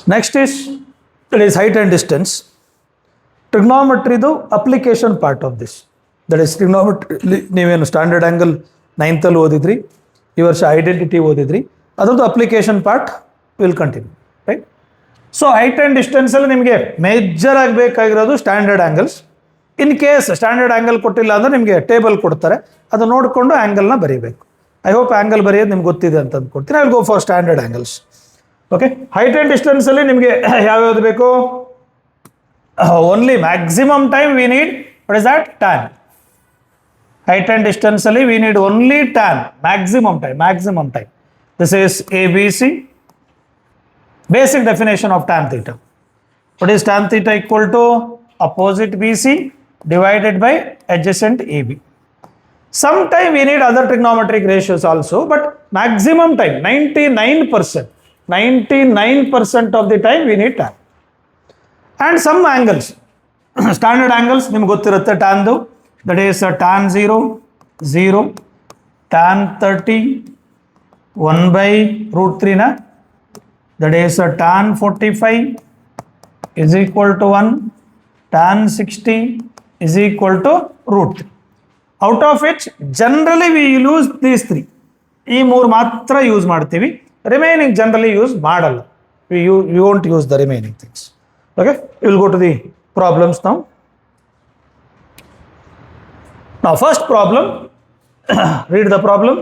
Next is, it is height and distance. Trigonometry the application part of this. That is trigonometry, ನೀವೇನು standard angle 9th ಓದಿದ್ರಿ, ಈ ವರ್ಷ identity ಓದಿದ್ರಿ, ಅದರದ್ದು application part will continue, right? So height and ಡಿಸ್ಟೆನ್ಸಲ್ಲಿ ನಿಮಗೆ major ಆಗಬೇಕಾಗಿರೋದು standard angles. In case standard angle ಕೊಟ್ಟಿಲ್ಲ ಅಂದರೆ ನಿಮಗೆ ಟೇಬಲ್ ಕೊಡ್ತಾರೆ, ಅದು ನೋಡಿಕೊಂಡು ಆ್ಯಂಗಲ್ನ ಬರೀಬೇಕು. ಐ ಹೋಪ್ ಆ್ಯಂಗಲ್ ಬರೆಯೋದು ನಿಮ್ಗೆ ಗೊತ್ತಿದೆ ಅಂತ ಅಂದ್ಕೊಡ್ತೀನಿ. I will go for standard angles. Okay, height and ಡಿಸ್ಟೆನ್ಸಲ್ಲಿ ನಿಮಗೆ ಯಾವ್ಯಾವುದು ಬೇಕು? Only maximum time we need, what is that? Tan. Height and distance ali we need only tan, maximum time. This is ABC. Basic definition of tan theta. What is tan theta? Equal to opposite BC divided by adjacent AB. Sometime we need other trigonometric ratios also, but maximum time 99% of the time we need tan. And some angles, standard angles ನಿಮ್ಗೆ ಗೊತ್ತಿರುತ್ತೆ tanದು. That is tan 0, 0, tan 30, 1 by root 3 na. That is tan 45 is equal to 1, tan 60 is equal to root 3. Out of which generally we use these three. ಈ ಮೂರು ಮಾತ್ರ use ಮಾಡ್ತೀವಿ, remaining generally use ಮಾಡಲ್ಲ. We won't use the remaining things. Okay, we will go to the problems now. Now first problem, read the problem.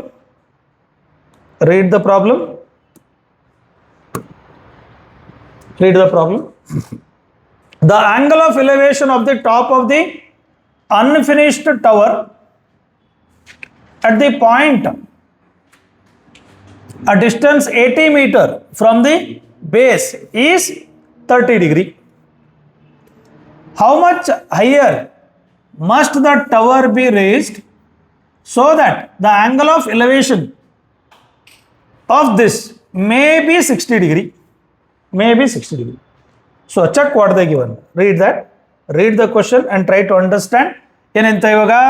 The angle of elevation of the top of the unfinished tower at the point a distance 80 meter from the base is 30 degree. How much higher must the tower be raised so that the angle of elevation of this may be 60 degree? So check what they given. Read the question and try to understand. Yenenta ivaga,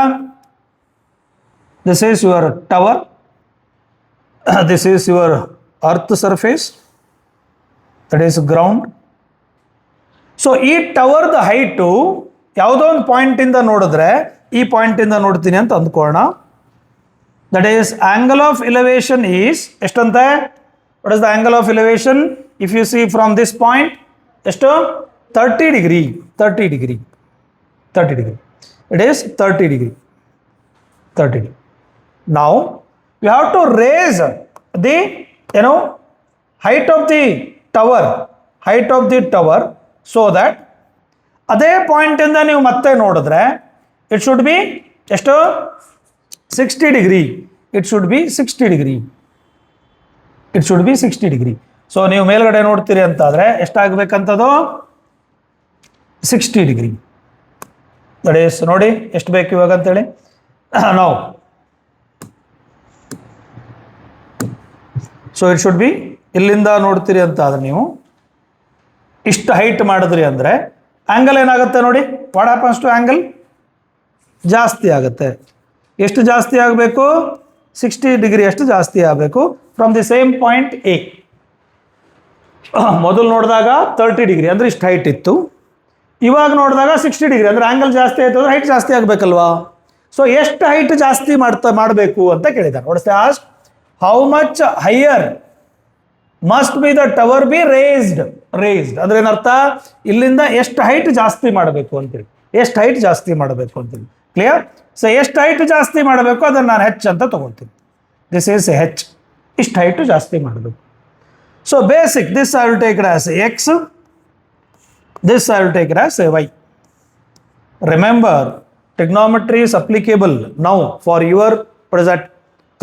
this is your tower, this is your earth surface, that is ground. So ಈ tower the height ಯಾವುದೋ ಒಂದು point ಇಂದ ನೋಡಿದ್ರೆ, ಈ point ಇಂದ ನೋಡ್ತೀನಿ ಅಂತ ಅಂದ್ಕೊಳ್ಳೋಣ. That is angle of elevation is ಎಷ್ಟಂತೆ? What is the angle of elevation? If you see from this point ಎಷ್ಟು? 30 degree. It is 30 degree. Now you have to raise the height of the tower so that ಅದೇ point ಇಂದ ನೀವು ಮತ್ತೆ ನೋಡಿದ್ರೆ it should B ಎಷ್ಟು? 60 degree. It should be 60 degree. So ನೀವು ಮೇಲ್ಗಡೆ ನೋಡ್ತೀರಿ ಅಂತಾದರೆ ಎಷ್ಟಾಗಬೇಕಂತದು? 60 degree. ದಟ್ ಈಸ್ ನೋಡಿ ಎಷ್ಟು ಬೇಕು ಇವಾಗ ಅಂತೇಳಿ. ನಾವು ಸೊ ಇಟ್ ಶುಡ್ ಬಿ, ಇಲ್ಲಿಂದ ನೋಡ್ತೀರಿ ಅಂತಾದರೆ ನೀವು ಇಷ್ಟು ಹೈಟ್ ಮಾಡಿದ್ರಿ ಅಂದರೆ ಆ್ಯಂಗಲ್ ಏನಾಗುತ್ತೆ ನೋಡಿ. What happens to angle? ಜಾಸ್ತಿ ಆಗುತ್ತೆ. ಎಷ್ಟು ಜಾಸ್ತಿ ಆಗಬೇಕು? 60 degree ಅಷ್ಟು ಜಾಸ್ತಿ ಆಗಬೇಕು from the same point A. ಮೊದಲು ನೋಡಿದಾಗ 30 degree ಅಂದರೆ ಇಷ್ಟು ಹೈಟ್ ಇತ್ತು, ಇವಾಗ ನೋಡಿದಾಗ 60 degree ಅಂದರೆ ಆ್ಯಂಗಲ್ ಜಾಸ್ತಿ ಆಯಿತು ಅಂದರೆ ಹೈಟ್ ಜಾಸ್ತಿ ಆಗಬೇಕಲ್ವಾ? ಸೊ ಎಷ್ಟು ಹೈಟ್ ಜಾಸ್ತಿ ಮಾಡಬೇಕು ಅಂತ ಕೇಳಿದ್ದಾರೆ. ನೋಡಿಸ್ತೆ asked how much higher must be the tower be raised ಅಂದ್ರೆ ಏನರ್ಥ? ಇಲ್ಲಿಂದ ಎಷ್ಟು ಹೈಟ್ ಜಾಸ್ತಿ ಮಾಡಬೇಕು ಅಂತೇಳಿ, ಕ್ಲಿಯರ್? ಸೊ ಎಷ್ಟು ಹೈಟ್ ಜಾಸ್ತಿ ಮಾಡಬೇಕು ಅದನ್ನು ನಾನು ಹೆಚ್ ಅಂತ ತಗೊಳ್ತೀನಿ. This is H. ಇಷ್ಟು ಹೈಟು ಜಾಸ್ತಿ ಮಾಡಬೇಕು. So basic, this I will take it as X, this I will take it as Y. Remember, trigonometry is applicable now for your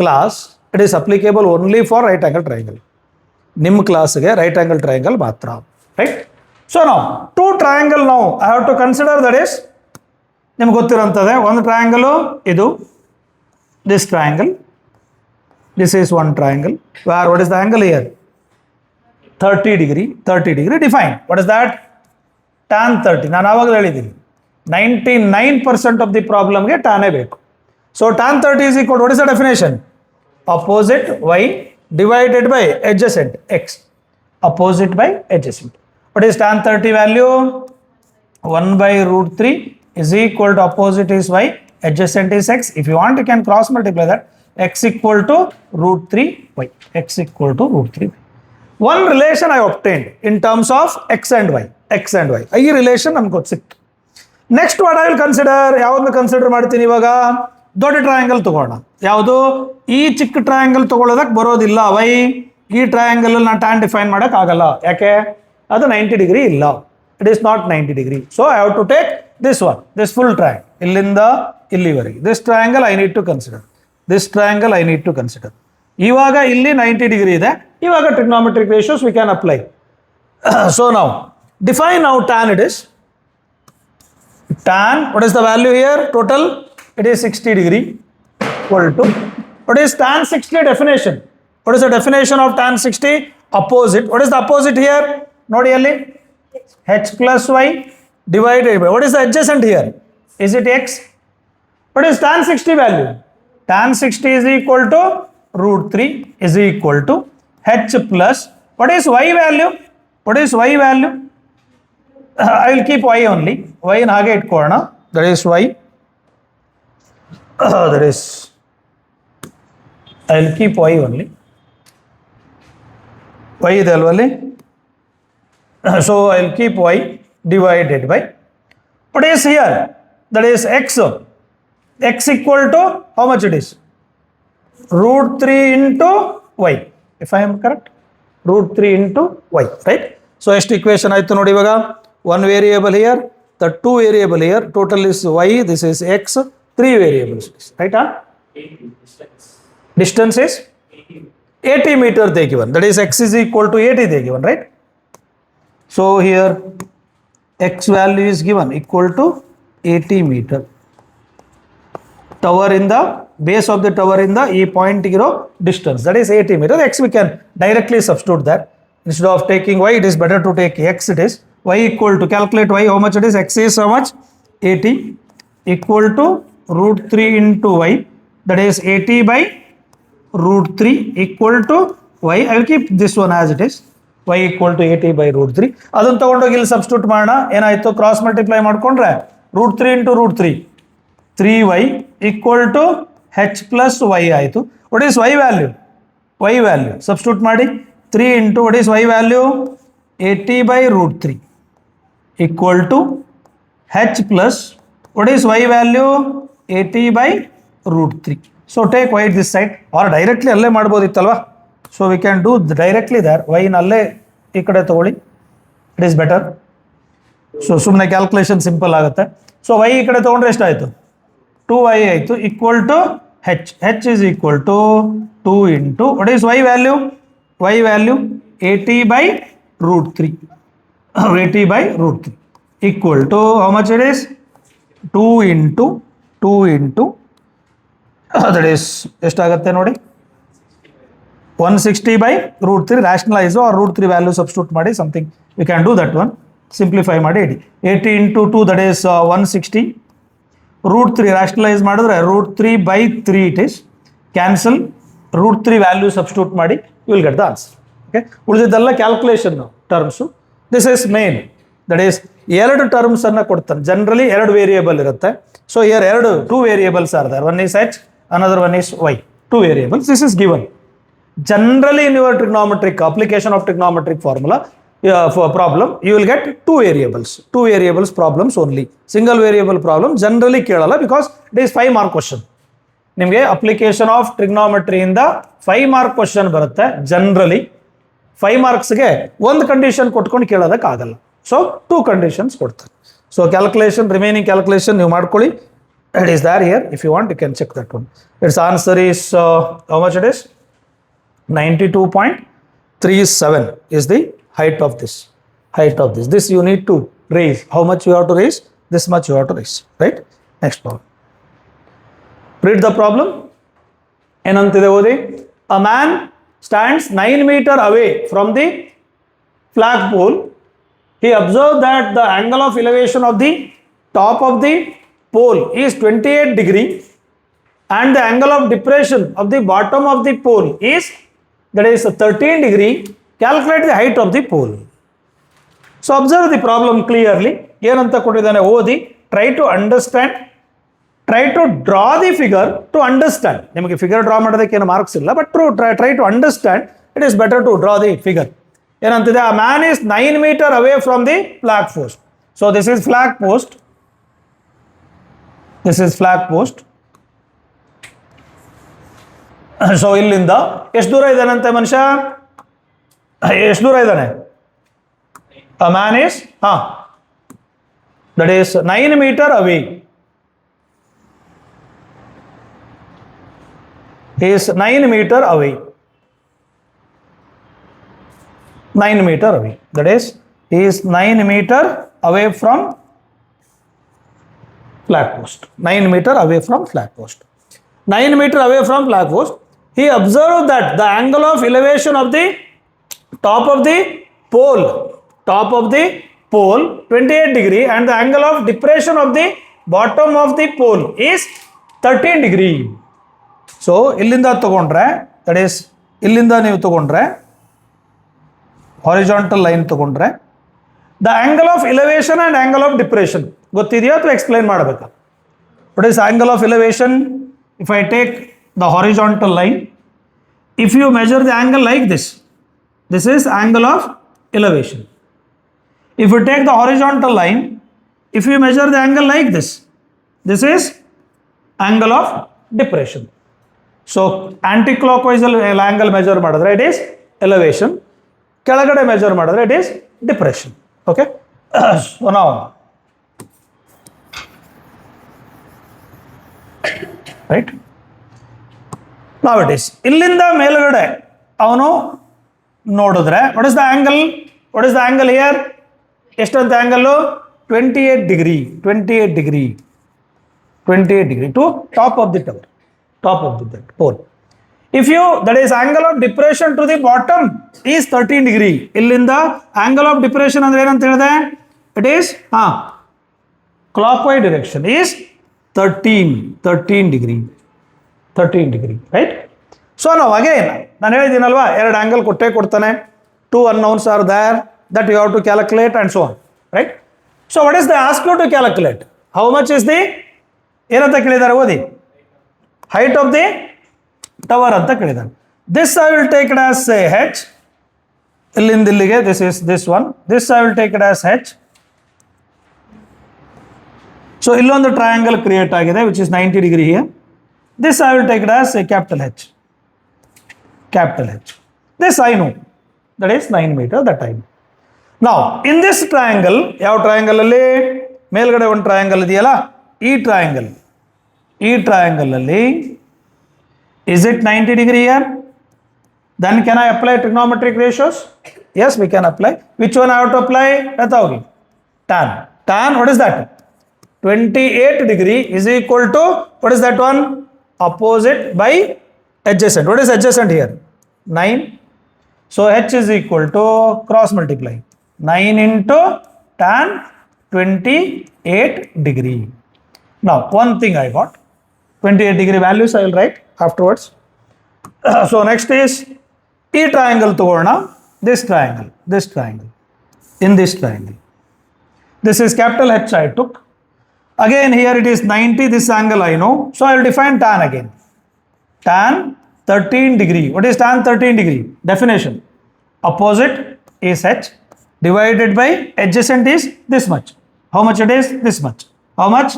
class. It is applicable only for right angle triangle. ನಿಮ್ಮ ಕ್ಲಾಸ್ಗೆ right angle triangle ಮಾತ್ರ, right? So ನಾವು two triangle ನಾವು I have to consider. That is ನಿಮ್ಗೆ ಗೊತ್ತಿರೋಂಥದ್ದೇ ಒಂದು triangle, ಇದು this triangle, this is one triangle where what is the angle here? 30 degree define. What is that? tan 30. ನಾನು ಆವಾಗಲೇ ಹೇಳಿದ್ದೀನಿ 99% ಆಫ್ ದಿ ಪ್ರಾಬ್ಲಮ್ಗೆ ಟ್ಯಾನೇ ಬೇಕು. So tan 30 is equal to, what is the definition? Opposite y divided by adjacent x. opposite by adjacent. What is tan 30 value? 1 by root 3 is equal to opposite is y, adjacent is x. If you want, you can cross multiply that. X equal to root 3 y. X equal to root 3 y. One relation I obtained in terms of x and y. X and y. ಈ relation ನಮ್ಗೆ ಗೊತ್ತಿತ್ತು. Next what I will consider, ಯಾವ್ದನ್ನ consider ಮಾಡ್ತೀನಿ ಇವಾಗ? ದೊಡ್ಡ triangle ತಗೋಣ. ಯಾವುದು? ಈ ಚಿಕ್ಕ ಟ್ರಯಾಂಗಲ್ ತಗೊಳ್ಳೋದಕ್ಕೆ ಬರೋದಿಲ್ಲ ವೈ. ಈ ಟ್ರಯಾಂಗಲ್ ನಾನು ಟ್ಯಾನ್ ಡಿಫೈನ್ ಮಾಡೋಕೆ ಆಗಲ್ಲ. ಯಾಕೆ? ಅದು 90 ಡಿಗ್ರಿ ಇಲ್ಲ. It is not 90 degree. So I have to take this one, this full triangle, ಇಲ್ಲಿಂದ ಇಲ್ಲಿವರೆಗೆ. This triangle I need to consider. This triangle I need to consider. ಇವಾಗ ಇಲ್ಲಿ 90 ಡಿಗ್ರಿ ಇದೆ. ಇವಾಗ trigonometric ratios we can apply. So ನಾವು define ನಾವು tan. It is tan, what is the value here? Total, it is 60 degree equal to, what is tan 60 definition? What is the definition of tan 60? Opposite. What is the opposite here? Nodi alli, h plus y divided by, what is the adjacent here? Is it x? What is tan 60 value? Tan 60 is equal to root 3 is equal to h plus, what is y value? What is y value? I will keep y only. Y in ಹಾಗೆ ಇಟ್ಕೊಳ್ಳೋಣ. That is y. That is, I will keep y only. Y ಇದೆ ಅಲ್ವಲ್ಲಿ? So I will keep y divided by, what is here? That is x. X equal to how much it is? Root 3 into y. If I am correct? Root 3 into y. Right? So ಎಷ್ಟು equation ಆಯಿತು ನೋಡಿ ಇವಾಗ? One variable here, the two variable here, total is y, this is x, 3 variables, right? Distance is 80 meter they given, that is x is equal to 80 they given, right? So here x value is given equal to 80 meter. Tower in the base of the tower in the e point distance, that is 80 meter. X we can directly substitute that. Instead of taking y, it is better to take x. It is y equal to, calculate y, how much it is? X is how much? 80 equal to root 3 into y, that is 80 by root 3 equal to y. I will keep this one as it is, y equal to 80 by root 3. ಅದನ್ನು ತಗೊಂಡೋಗಿ ಇಲ್ಲಿ substitute ಮಾಡೋಣ. ಏನಾಯಿತು? Cross multiply ಮಾಡಿಕೊಂಡ್ರೆ root 3 into root 3, 3y equal to h plus y ಆಯಿತು. What is y value? Y value substitute ಮಾಡಿ 3 into, what is y value? 80 by root 3 equal to h plus, what is y value? 80 by root 3. So take y this side, or directly ಅಲ್ಲೇ ಮಾಡ್ಬೋದಿತ್ತಲ್ವಾ? So we can do directly there. y ನಲ್ಲೇ ಈ ಕಡೆ ತಗೊಳ್ಳಿ, it is better. So ಸುಮ್ಮನೆ calculation simple ಆಗುತ್ತೆ. So y ಈ ಕಡೆ ತಗೊಂಡ್ರೆ ಎಷ್ಟಾಯಿತು? 2y ಆಯಿತು equal to h. h is equal to 2 into, what is y value? Y value 80 by root 3. 80 by root 3 equal to how much it is? 2 into that is ಎಷ್ಟಾಗುತ್ತೆ ನೋಡಿ? 160 by root 3. rationalize or root 3 value substitute ಮಾಡಿ, something we can do that one. simplify ಮಾಡಿ 80 into 2, that is 160. root 3 rationalize ಮಾಡಿದ್ರೆ root 3 by 3 it is. cancel, root 3 value substitute ಮಾಡಿ, you will get the answer. Okay, ಉಳಿದಿದ್ದೆಲ್ಲ calculation terms. This is main, that is ಎರಡು terms ಅನ್ನು ಕೊಡ್ತಾನೆ. Generally ಎರಡು variable ಇರುತ್ತೆ. So here two variables are there. One is h, another one is y. Two variables. This is given generally in your trigonometric application of trigonometric formula problem you will get two variables problems only. Single variable problem generally ಕೇಳಲ್ಲ, because it is 5 mark question. ನಿಮಗೆ application of ಟ್ರಿಗ್ನೋಮೆಟ್ರಿಯಿಂದ 5 mark question ಬರುತ್ತೆ. Generally 5 ಮಾರ್ಕ್ಸ್ಗೆ ಒಂದು condition ಕೊಟ್ಕೊಂಡು ಕೇಳೋದಕ್ಕಾಗಲ್ಲ. So 2 conditions ಕೊಡ್ತಾರೆ. So calculation, remaining calculation ನೀವು ಮಾಡ್ಕೊಳ್ಳಿ. It is there here. If you want you can check that one. Its answer is how much it is? 92.37 is the height of this. This you need to raise. How much you have to raise? This much you have to raise. Right? Next problem. Read the problem. ಏನಂತಿದೆ ಓದಿ. A man stands 9 meters away from the flagpole. He observed that the angle of elevation of the top of the pole is 28 degree and the angle of depression of the bottom of the pole is, that is 13 degree. Calculate the height of the pole. So observe the problem clearly. ಏನಂತ ಕೊಟ್ಟಿದ್ದಾನೆ ಓದಿ. Try to understand, try to draw the figure to understand. ನಿಮಗೆ figure draw ಮಾಡೋದಕ್ಕೆ ಏನು marks ಇಲ್ಲ, but try to understand. It is better to draw the figure. ಏನಂತಿದೆ, a man is 9 meters away from the flag post. So this is flag post, this is flag post. So ಇಲ್ಲಿಂದ ಎಷ್ಟು ದೂರ ಇದ್ದಾನಂತೆ ಮನುಷ್ಯ, ಎಷ್ಟು ದೂರ ಇದ್ದಾನೆ? A man is that is 9 meters away. He is 9 meters away. 9 meters away. That is, he is 9 meters away from flag post. 9 meters away from flag post. 9 meters away from flag post. He observed that the angle of elevation of the top of the pole 28 degree and the angle of depression of the bottom of the pole is 13 degree. So ಇಲ್ಲಿಂದ ತಗೊಂಡ್ರೆ, that is ಇಲ್ಲಿಂದ ನೀವು ತಗೊಂಡ್ರೆ horizontal line ತಗೊಂಡ್ರೆ, the angle of elevation and angle of depression ಗೊತ್ತಿದೆಯಾ ಅಥವಾ explain ಮಾಡಬೇಕಾ? What is angle of elevation? If I take the horizontal line, if you measure the angle like this, this is angle of elevation. If you take the horizontal line, if you measure the angle like this, this is angle of depression. So anti-clockwise angle measure madadre it is elevation, ಕೆಳಗಡೆ measure madadre it is depression. Okay. So now right, now it is ಇಲ್ಲಿಂದ ಮೇಲ್ಗಡೆ ಅವನು ನೋಡಿದ್ರೆ what is the angle? What is the angle here? ಎಷ್ಟಂತ angle? 28 degree. 28 degree. 28 degree to top of the tower, top of the pole. If you, that is angle of depression to the bottom is 13 degree. ಇಲ್ಲಿಂದ angle of depression ಅಂದ್ರೆ ಏನಂತ ಹೇಳಿದೆ? It is clockwise direction is 13 degree. 13 degree, right? So now again, ನಾನು ಹೇಳಿದ್ದೀನಲ್ವಾ, ಎರಡು angle ಕೊಡ್ತಾನೆ. 2 unknowns are there that you have to calculate and so on, right? So what is the ask you to calculate? How much is the, ಏನಂತ ಕೇಳಿದ್ದಾರೆ ಓದಿ, height of the tower ಅಂತ ಕೇಳಿದ್ದಾರೆ. This I will take it as say h. ಇಲ್ಲಿಂದ ಇಲ್ಲಿಗೆ this is this one. This I will take it as h. So ಇಲ್ಲೊಂದು triangle create ಆಗಿದೆ which is 90 degree here. This I will take it as a capital H. Capital H. This I know. That is 9 meters, that I know. Now in this triangle, ಯಾವ triangle ಅಲ್ಲಿ ಮೇಲ್ಗಡೆ ಒಂದು triangle ಇದೆಯಲ್ಲ, ಈ triangle ಅಲ್ಲಿ is it 90 degree here? Then can I apply trigonometric ratios? Yes, we can apply. Which one I have to apply? Beta hogi. Tan. Tan, what is that? 28 degree is equal to, what is that one? Opposite by adjacent. What is adjacent here? 9. So h is equal to cross multiply 9 into tan 28 degree. Now one thing I got, 28 degree values I will write afterwards. So next is e triangle ತಗೋಣ. This triangle, in this triangle, this is capital H I took. Again here it is 90, this angle I know, so I will define tan again. Tan 13 degree. What is tan 13 degree? Definition. Opposite is h divided by adjacent is this much. How much it is? This much. How much?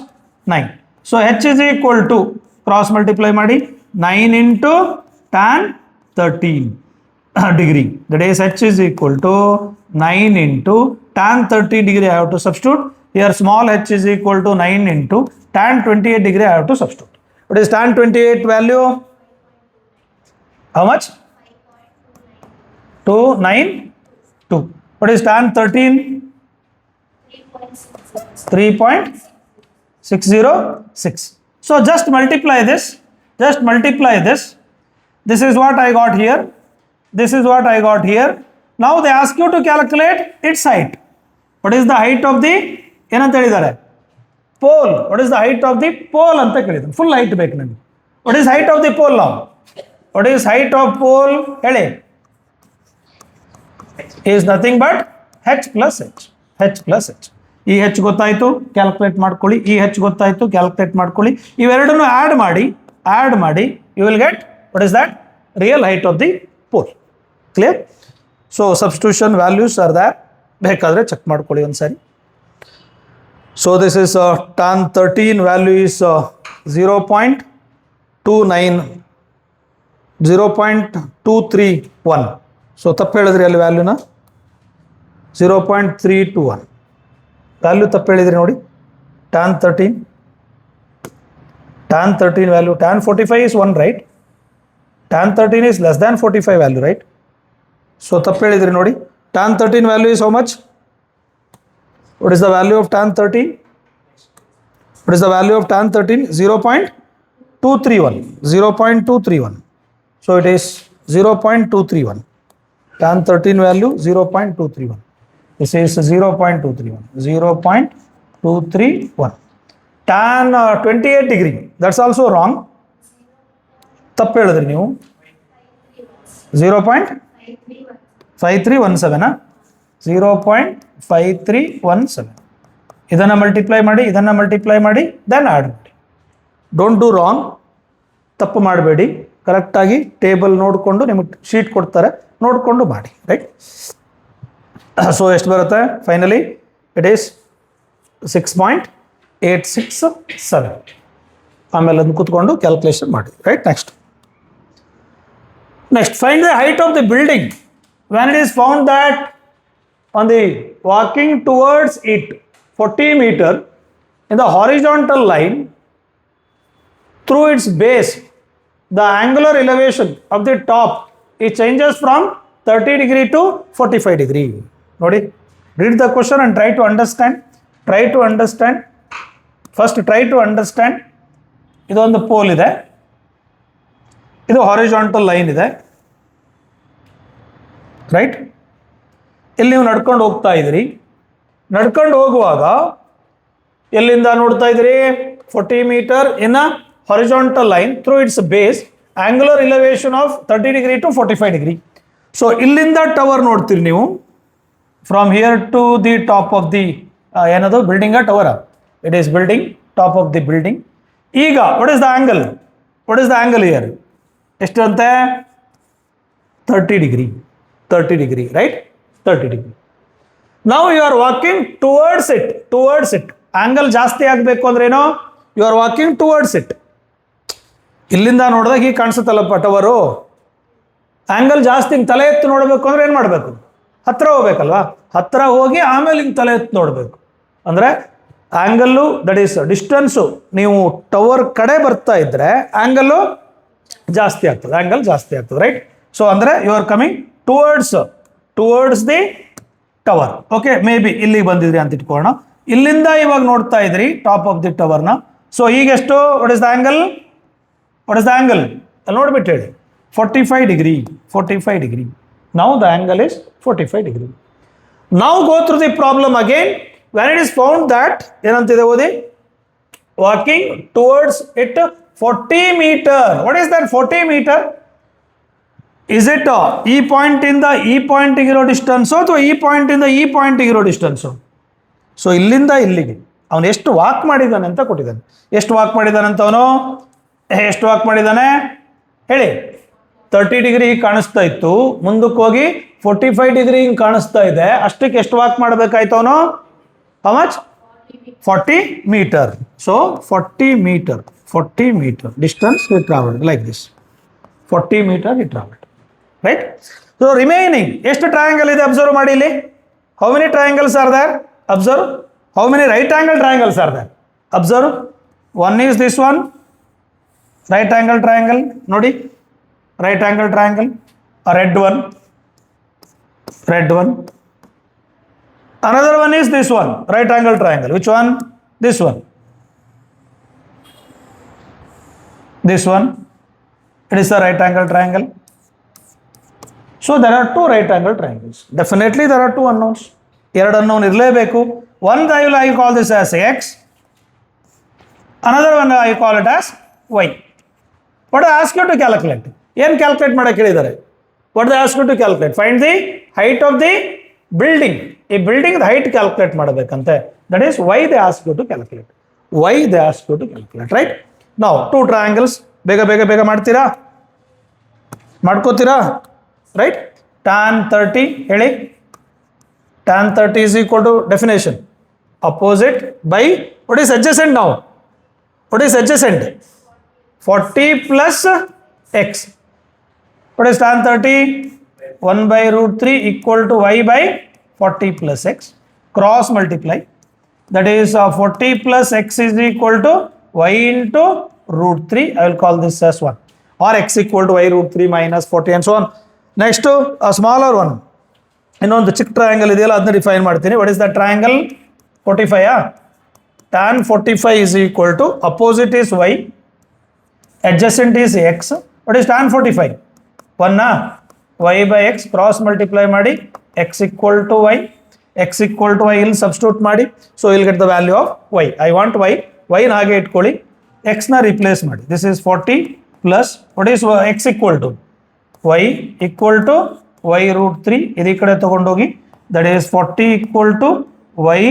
9. So h is equal to, cross multiply ಮಾಡಿ, 9 into tan 13 degree. That is h is equal to 9 into tan 30 degree. I have to substitute. Here small h is equal to 9 into tan 28 degree. I have to substitute. What is tan 28 value? How much? 292. What is tan 13? 3.606. So just multiply this. This is what I got here. This is what I got here. Now they ask you to calculate its height. What is the height of the, ಏನಂತ ಹೇಳಿದ್ದಾರೆ, pole? What is the height of the pole ಅಂತ ಕೇಳಿದ್ರು. Full height ಬೇಕು ನನಗೆ. What is height of the pole now? What is height of pole? ಹೇಳಿ. Is nothing but h plus h, h plus h. ಈ h ಗೊತ್ತಾಯಿತು, calculate ಮಾಡ್ಕೊಳ್ಳಿ. ಈ h ಗೊತ್ತಾಯಿತು, ಕ್ಯಾಲ್ಕುಲೇಟ್ ಮಾಡ್ಕೊಳ್ಳಿ. ಇವೆರಡನ್ನು ಆ್ಯಡ್ ಮಾಡಿ you will get what is that real height of the pole. Clear? So substitution values are that, ಬೇಕಾದರೆ check ಮಾಡ್ಕೊಳ್ಳಿ ಒಂದ್ಸರಿ. So this is tan 13 value is 0.231. So ತಪ್ಪು ಹೇಳಿದ್ರಿ ಅಲ್ಲಿ ವ್ಯಾಲ್ಯೂನ 0.321 ವ್ಯಾಲ್ಯೂ ತಪ್ಪು ಹೇಳಿದ್ರಿ ನೋಡಿ. tan 13 value, tan 45 is 1, right? tan 13 is less than 45 value, right? So ತಪ್ಪು ಹೇಳಿದ್ರಿ ನೋಡಿ. tan 13 value is how much? What is the value of tan 13? What is the value of tan 13? 0.231. So it is 0.231. tan 13 value 0.231. This is 0.231. Tan 28 degree, that's also wrong. ತಪ್ಪು ಹೇಳಿದ್ರಿ ನೀವು. 0.5317. 0.5317. ಇದನ್ನು multiply ಮಾಡಿ then add ಮಾಡಿ. Don't do wrong, ತಪ್ಪು ಮಾಡಬೇಡಿ. ಕರೆಕ್ಟಾಗಿ table ನೋಡಿಕೊಂಡು, ನಿಮಗೆ ಶೀಟ್ ಕೊಡ್ತಾರೆ ನೋಡಿಕೊಂಡು ಮಾಡಿ, ರೈಟ್? ಸೊ ಎಷ್ಟು ಬರುತ್ತೆ ಫೈನಲಿ? It is 6.867. ಆಮೇಲೆ ಅದನ್ನು ಕೂತ್ಕೊಂಡು ಕ್ಯಾಲ್ಕುಲೇಷನ್ ಮಾಡಿ, right? Next, find the height of the building when it is found that on the walking towards it 40 meter in the horizontal line through its base, the angular elevation of the top it changes from 30 degree to 45 degree. Nodi, read the question and try to understand. First try to understand. ಇದೊಂದು pole ಇದೆ, ಇದು horizontal line ಇದೆ, right? ಇಲ್ಲಿ ನೀವು ನಡ್ಕೊಂಡು ಹೋಗ್ತಾ ಇದ್ದೀರಿ. ನಡ್ಕೊಂಡು ಹೋಗುವಾಗ ಎಲ್ಲಿಂದ ನೋಡ್ತಾ ಇದ್ದೀರಿ? 40 meter in a horizontal line through its base, angular elevation of 30 degree to 45 degree. ಸೊ ಇಲ್ಲಿಂದ ಟವರ್ ನೋಡ್ತೀರಿ ನೀವು, from here to the top of the ಏನದು building tower, it is building, top of the building. ಈಗ what is the angle? Here ಎಷ್ಟು ಅಂತೆ? 30 degree, right? 30 degree. Now you are walking towards it. Angle ಜಾಸ್ತಿ ಆಗಬೇಕು ಅಂದ್ರೆ ಏನೋ, you are walking towards it. ಇಲ್ಲಿಂದ ನೋಡಿದಾಗ ಹೀಗೆ ಕಾಣಿಸುತ್ತಲ್ಲಪ್ಪ ಟವರು. ಆಂಗಲ್ ಜಾಸ್ತಿ ಹಿಂಗೆ ತಲೆ ಎತ್ತು ನೋಡಬೇಕು ಅಂದ್ರೆ ಏನು ಮಾಡಬೇಕು? ಹತ್ತಿರ ಹೋಗ್ಬೇಕಲ್ವಾ? ಹತ್ತಿರ ಹೋಗಿ ಆಮೇಲೆ ಹಿಂಗೆ ತಲೆ ಎತ್ತು ನೋಡಬೇಕು. ಅಂದರೆ ಆ್ಯಂಗಲ್ಲು, ದಟ್ ಈಸ್ ಡಿಸ್ಟೆನ್ಸು, ನೀವು ಟವರ್ ಕಡೆ ಬರ್ತಾ ಇದ್ದರೆ ಆ್ಯಂಗಲ್ಲು ಜಾಸ್ತಿ ಆಗ್ತದೆ, ರೈಟ್? ಸೊ ಅಂದರೆ you are coming towards the tower. Okay, maybe ಇಲ್ಲಿಗೆ ಬಂದಿದ್ರಿ ಅಂತ ಇಟ್ಕೊಳ್ಳೋಣ. ಇಲ್ಲಿಂದ ಇವಾಗ ನೋಡ್ತಾ ಇದ್ರಿ ಟಾಪ್ ಆಫ್ ದಿ ಟವರ್ನ. ಸೊ ಈಗೆಷ್ಟು? What is the angle? ಅಲ್ಲಿ ನೋಡ್ಬಿಟ್ಟು ಹೇಳಿ. 45 degree. Now the angle is 45 degree. Now go through the problem again. When it is found that ಏನಂತಿದೆ ಓದಿ, walking towards it 40 meter. What is that 40 meter? Is it ಈ point ಇಂದ ಈ ಪಾಯಿಂಟಿಗೆ ಇರೋ distance ಅಥವಾ ಈ ಪಾಯಿಂಟ್ ಇಂದ ಈ ಪಾಯಿಂಟಿಗೆ ಇರೋ ಡಿಸ್ಟೆನ್ಸು? ಸೊ ಇಲ್ಲಿಂದ ಇಲ್ಲಿಗೆ ಅವನು ಎಷ್ಟು ವಾಕ್ ಮಾಡಿದ್ದಾನೆ ಅಂತ ಕೊಟ್ಟಿದ್ದಾನೆ. ಎಷ್ಟು ವಾಕ್ ಮಾಡಿದ್ದಾನೆ ಹೇಳಿ? 30 degree ಹಿಂಗೆ ಕಾಣಿಸ್ತಾ ಇತ್ತು, ಮುಂದಕ್ಕೆ ಹೋಗಿ 45 degree ಹಿಂಗೆ ಕಾಣಿಸ್ತಾ ಇದೆ. ಅಷ್ಟಕ್ಕೆ ಎಷ್ಟು ವಾಕ್ ಮಾಡಬೇಕಾಯ್ತು ಅವನು? How much? 40 meter. So 40 meter distance he traveled like this. 40 meter he traveled, right? So remaining ಎಷ್ಟು ಟ್ರಯಾಂಗಲ್ ಇದೆ ಅಬ್ಸರ್ವ್ ಮಾಡಿ ಇಲ್ಲಿ. How many triangles are there? Observe. How many right angle triangles are there? Observe. One is this one, right angle triangle ನೋಡಿ. Right angle triangle, a red one. Another one is this one, right angle triangle. Which one? This one. It is a right angle triangle. So there are two right angle triangles. Definitely there are two unknowns. ಎರಡು unknown ಇರಲೇಬೇಕು. One I call this as x. Another one I call it as y. What I ask you to calculate? ಏನು calculate ಮಾಡೋಕ್ಕೆ ಹೇಳಿದ್ದಾರೆ? what they ask you to calculate? Find the height of the building. A building the height calculate ಮಾಡಬೇಕಂತೆ. That is why they ask you to calculate. Why they ask you to calculate, right? Now two triangles. ಬೇಗ ಮಾಡ್ತೀರಾ? ಮಾಡ್ಕೋತೀರಾ? Right? Tan 30 ಹೇಳಿ. Tan 30 is equal to definition. Opposite by what is adjacent now? What is adjacent? 40 plus x. What is tan 30? 1 by root 3 equal to y by 40 plus x. Cross multiply. That is 40 plus x is equal to y into root 3. I will call this as 1. Or x equal to y root 3 minus 40 and so on. Next to a smaller one. ಇನ್ನೊಂದು ಚಿಕ್ಕ triangle ಇದೆಯಲ್ಲ ಅದನ್ನ define ಮಾಡ್ತೀನಿ. What is the triangle? 45. Tan 45 is equal to opposite is y, adjacent is x. What is tan 45? 1 y by x cross multiply ಮಾಡಿ x equal to y, x equal to y ಇಲ್ಲಿ substitute ಮಾಡಿ. So you'll get the value of y. I want y ನ ಹಾಗೆ ಇಟ್ಕೊಳ್ಳಿ, x ನ replace ಮಾಡಿ. This is 40 plus what is x equal to? y equal to y root 3 ಇದು ಈ ಕಡೆ ತಗೊಂಡೋಗಿ. That is 40 equal to y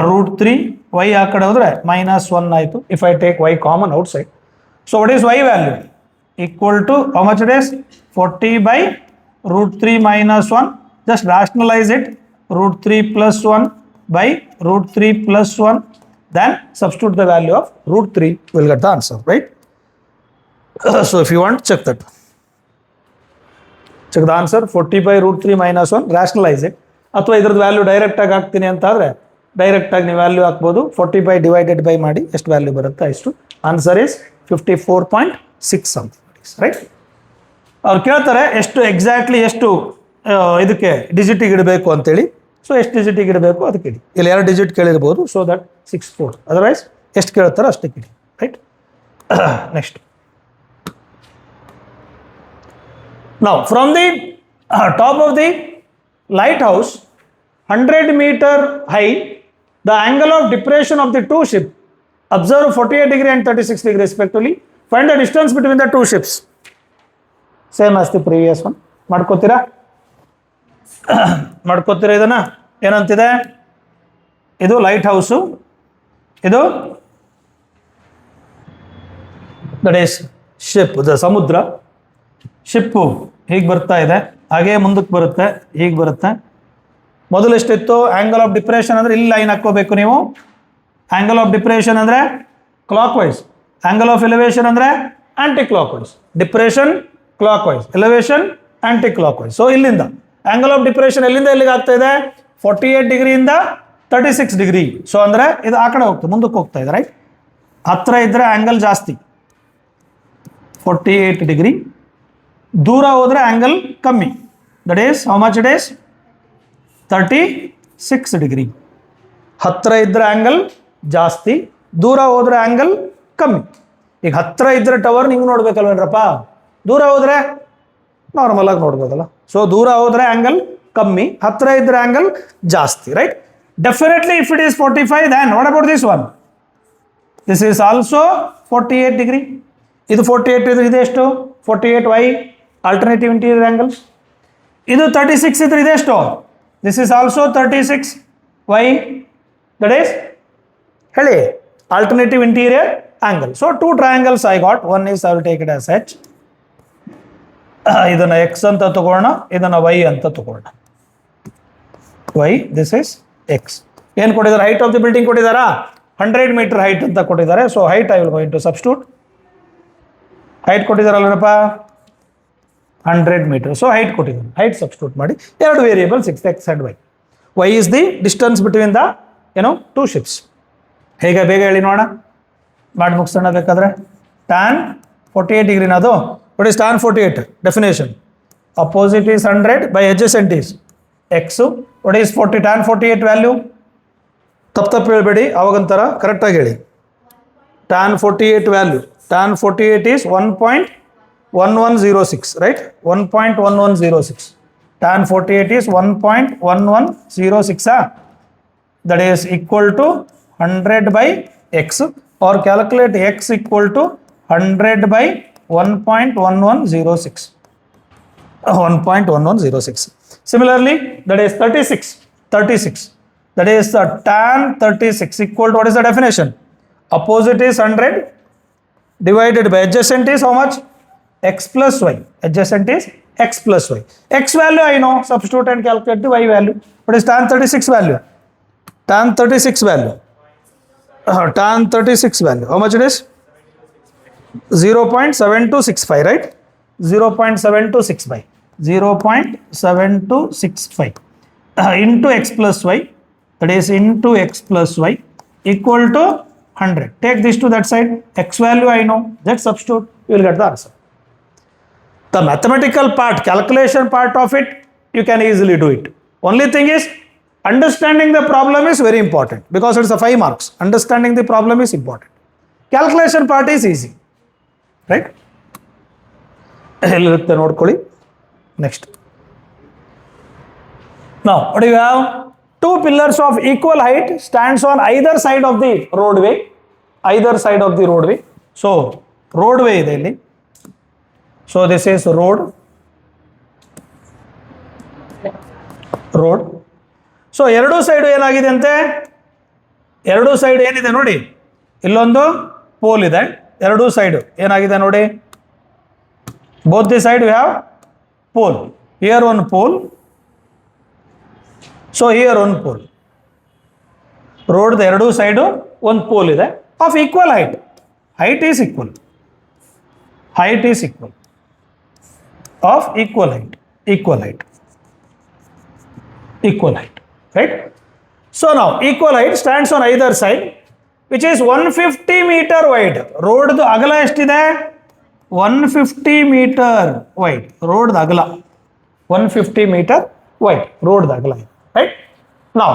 root 3, y ಆ ಕಡೆ ಹೋದ್ರೆ -1 ಆಯಿತು. If I take y common outside. So what is y value? Equal to how much it is? 40 by root 3 minus 1. Just rationalize it. Root 3 plus 1 by root 3 plus 1. Then substitute the value of root 3. We'll get the answer, right? So if you want, check that. Check the answer. 40 by root 3 minus 1. Rationalize it. ಅಥವಾ ಇದ್ರದ್ದು value direct ಆಗಿ ಹಾಕ್ತೀನಿ ಅಂತ ಆದರೆ direct ಆಗಿ ನೀವು value ಹಾಕ್ಬೋದು. 40 by divided by ಮಾಡಿ ಎಷ್ಟು ವ್ಯಾಲ್ಯೂ ಬರುತ್ತೆ ಅಷ್ಟು. Answer is 54.6 something, right? ಅವ್ರು ಕೇಳ್ತಾರೆ ಎಷ್ಟು ಎಕ್ಸಾಕ್ಟ್ಲಿ ಎಷ್ಟು ಇದಕ್ಕೆ ಡಿಜಿಟಿಗೆ ಇಡಬೇಕು ಅಂತೇಳಿ. ಸೊ ಎಷ್ಟು ಡಿಜಿಟಿಗೆ ಇಡಬೇಕು ಅದಕ್ಕೆ ಇಡಿ. ಇಲ್ಲಿ 2 ಡಿಜಿಟ್ ಕೇಳಿರ್ಬೋದು. So that 64. ಅದರ್ವೈಸ್ ಎಷ್ಟು ಕೇಳ್ತಾರೋ ಅಷ್ಟಕ್ಕೆ ಇಡಿ, right? Next, now from the top of the lighthouse 100 meter high, the angle of depression of the two ships, observe 48 degree and 36 degree respectively. Find the distance between the two ships. Same as the previous one. ಮಾಡ್ಕೋತೀರಾ ಇದನ್ನ? ಏನಂತಿದೆ? ಇದು light house, ಇದು that is ship, ಸಮುದ್ರ. Ship ಹೀಗೆ ಬರ್ತಾ ಇದೆ, ಹಾಗೇ ಮುಂದಕ್ಕೆ ಬರುತ್ತೆ, ಹೀಗೆ ಬರುತ್ತೆ. ಮೊದಲು ಎಷ್ಟಿತ್ತು? ಆ್ಯಂಗಲ್ ಆಫ್ ಡಿಪ್ರೆಷನ್ ಅಂದರೆ ಇಲ್ಲಿ ಲೈನ್ ಹಾಕ್ಕೋಬೇಕು ನೀವು. ಆ್ಯಂಗಲ್ ಆಫ್ ಡಿಪ್ರೆಷನ್ ಅಂದರೆ clockwise, angle of elevation ಅಂದರೆ anticlockwise. Depression clockwise, elevation anticlockwise. So ಇಲ್ಲಿಂದ ಆ್ಯಂಗಲ್ ಆಫ್ ಡಿಪ್ರೆಷನ್ ಎಲ್ಲಿಂದ ಎಲ್ಲಿಗೆ ಆಗ್ತಾ ಇದೆ? 48 ಡಿಗ್ರಿಯಿಂದ 36 ಡಿಗ್ರಿ. ಸೊ ಅಂದರೆ ಇದು ಆ ಕಡೆ ಹೋಗ್ತದೆ, ಮುಂದಕ್ಕೆ ಹೋಗ್ತಾ ಇದೆ, ರೈಟ್? ಹತ್ತಿರ ಇದ್ದರೆ ಆ್ಯಂಗಲ್ ಜಾಸ್ತಿ, 48 ಡಿಗ್ರಿ. ದೂರ ಹೋದರೆ ಆ್ಯಂಗಲ್ ಕಮ್ಮಿ. That is how much it is? 36 degree. ಹತ್ತಿರ ಇದ್ದರೆ ಆ್ಯಂಗಲ್ ಜಾಸ್ತಿ, ದೂರ ಹೋದರೆ ಆ್ಯಂಗಲ್ ಕಮ್ಮಿ. ಈಗ ಹತ್ತಿರ ಇದ್ದರೆ ಟವರ್ ನೀವು ನೋಡ್ಬೇಕಲ್ವೇನ್ರಪ್ಪ, ದೂರ ಹೋದರೆ ನಾರ್ಮಲ್ ಆಗಿ ನೋಡ್ಬೋದಲ್ಲ. ಸೊ ದೂರ ಹೋದರೆ ಆ್ಯಂಗಲ್ ಕಮ್ಮಿ, ಹತ್ತಿರ ಇದ್ದರೆ ಆ್ಯಂಗಲ್ ಜಾಸ್ತಿ, right? Definitely if it is 45, then what about this one? This is also 48 degree. ಇದು 48 ಇದ್ರೆ ಇದೆಷ್ಟು? 48y alternative interior angles. ಇದು 36 ಇದ್ರೆ ಇದೆಷ್ಟು? This is also 36y. That is ಹೇಳಿ alternative interior angle. So 2 triangles I got. One is I will take it as h. ಇದನ್ನು x ಅಂತ ತಗೊಳ್ಳೋಣ, ಇದನ್ನು y ಅಂತ ತಗೊಳ್ಳೋಣ. y, this is x. ಏನು ಕೊಟ್ಟಿದ್ದಾರೆ? ಹೈಟ್ ಆಫ್ ದಿ ಬಿಲ್ಡಿಂಗ್ ಕೊಟ್ಟಿದ್ದಾರಾ? 100 meter ಹೈಟ್ ಅಂತ ಕೊಟ್ಟಿದ್ದಾರೆ. So height I will go into substitute. Height ಕೊಟ್ಟಿದ್ದಾರಲ್ಲಪ್ಪ 100 meter. ಸೊ ಹೈಟ್ ಕೊಟ್ಟಿದ್ದಾರೆ, ಹೈಟ್ ಸಬ್ಸ್ಟಿಟ್ಯೂಟ್ ಮಾಡಿ. 2 variables x and y. y is the distance between the two ships. ಹೇಗೆ ಬೇಗ ಹೇಳಿ ನೋಡೋಣ, ಮಾಡಿ ಮುಗಿಸೋಣ ಬೇಕಾದ್ರೆ. tan 48 ಡಿಗ್ರಿನ ಅದು. What is tan 48? Definition. Opposite is 100 by adjacent is x. What is tan 48 value? ತಪ್ಪು ಹೇಳ್ಬೇಡಿ, ಅವಾಗಂತರ ಕರೆಕ್ಟಾಗಿ ಹೇಳಿ. tan 48 value. tan 48 is 1.1106, right? 1.1106. tan 48 is 1.1106. That is equal to 100 by x, or calculate x equal to 100 by 1.1106. 1.1106. Similarly, that is 36. That is tan 36 equal to, what is the definition? Opposite is 100 divided by adjacent is how much? X plus y. Adjacent is x plus y. X value I know, substitute and calculate the y value. What is tan 36 value? Tan 36 value. Tan 36 value. How much it is? 0.7265, right? 0.7265. 0.7265 into x plus y, that is into x plus y equal to 100. Take this to that side. X value I know. Just substitute. You will get the answer. The mathematical part, calculation part of it, you can easily do it. Only thing is, understanding the problem is very important because it's a 5 marks. Understanding the problem is important. Calculation part is easy. Right? Next. Now, what do you have? 2 pillars of equal height stands on either side of the roadway. Either side of the roadway. So, roadway is there. So, this is road. Road. So, ಎರಡು side ಏನಾಗಿದೆ ಅಂತೆ? ಎರಡು side ಏನಿದೆ ನೋಡಿ. ಇಲ್ಲೊಂದು pole ಇದೆ. ಎರಡು side ಏನಾಗಿದೆ ನೋಡಿ. Both the side we have pole. Here one pole. So here one pole. Road the ಎರಡು side one pole ಇದೆ of equal height. Height is equal. Height is equal. Of equal height. Equal height. Equal height. Right? So now equal height stands on either side, which is 150 meter wide. Road the ಅಗಲ ಎಷ್ಟಿದೆ? 150 meter wide. Road the agala 150 meter wide. Road the agala. Right? Now,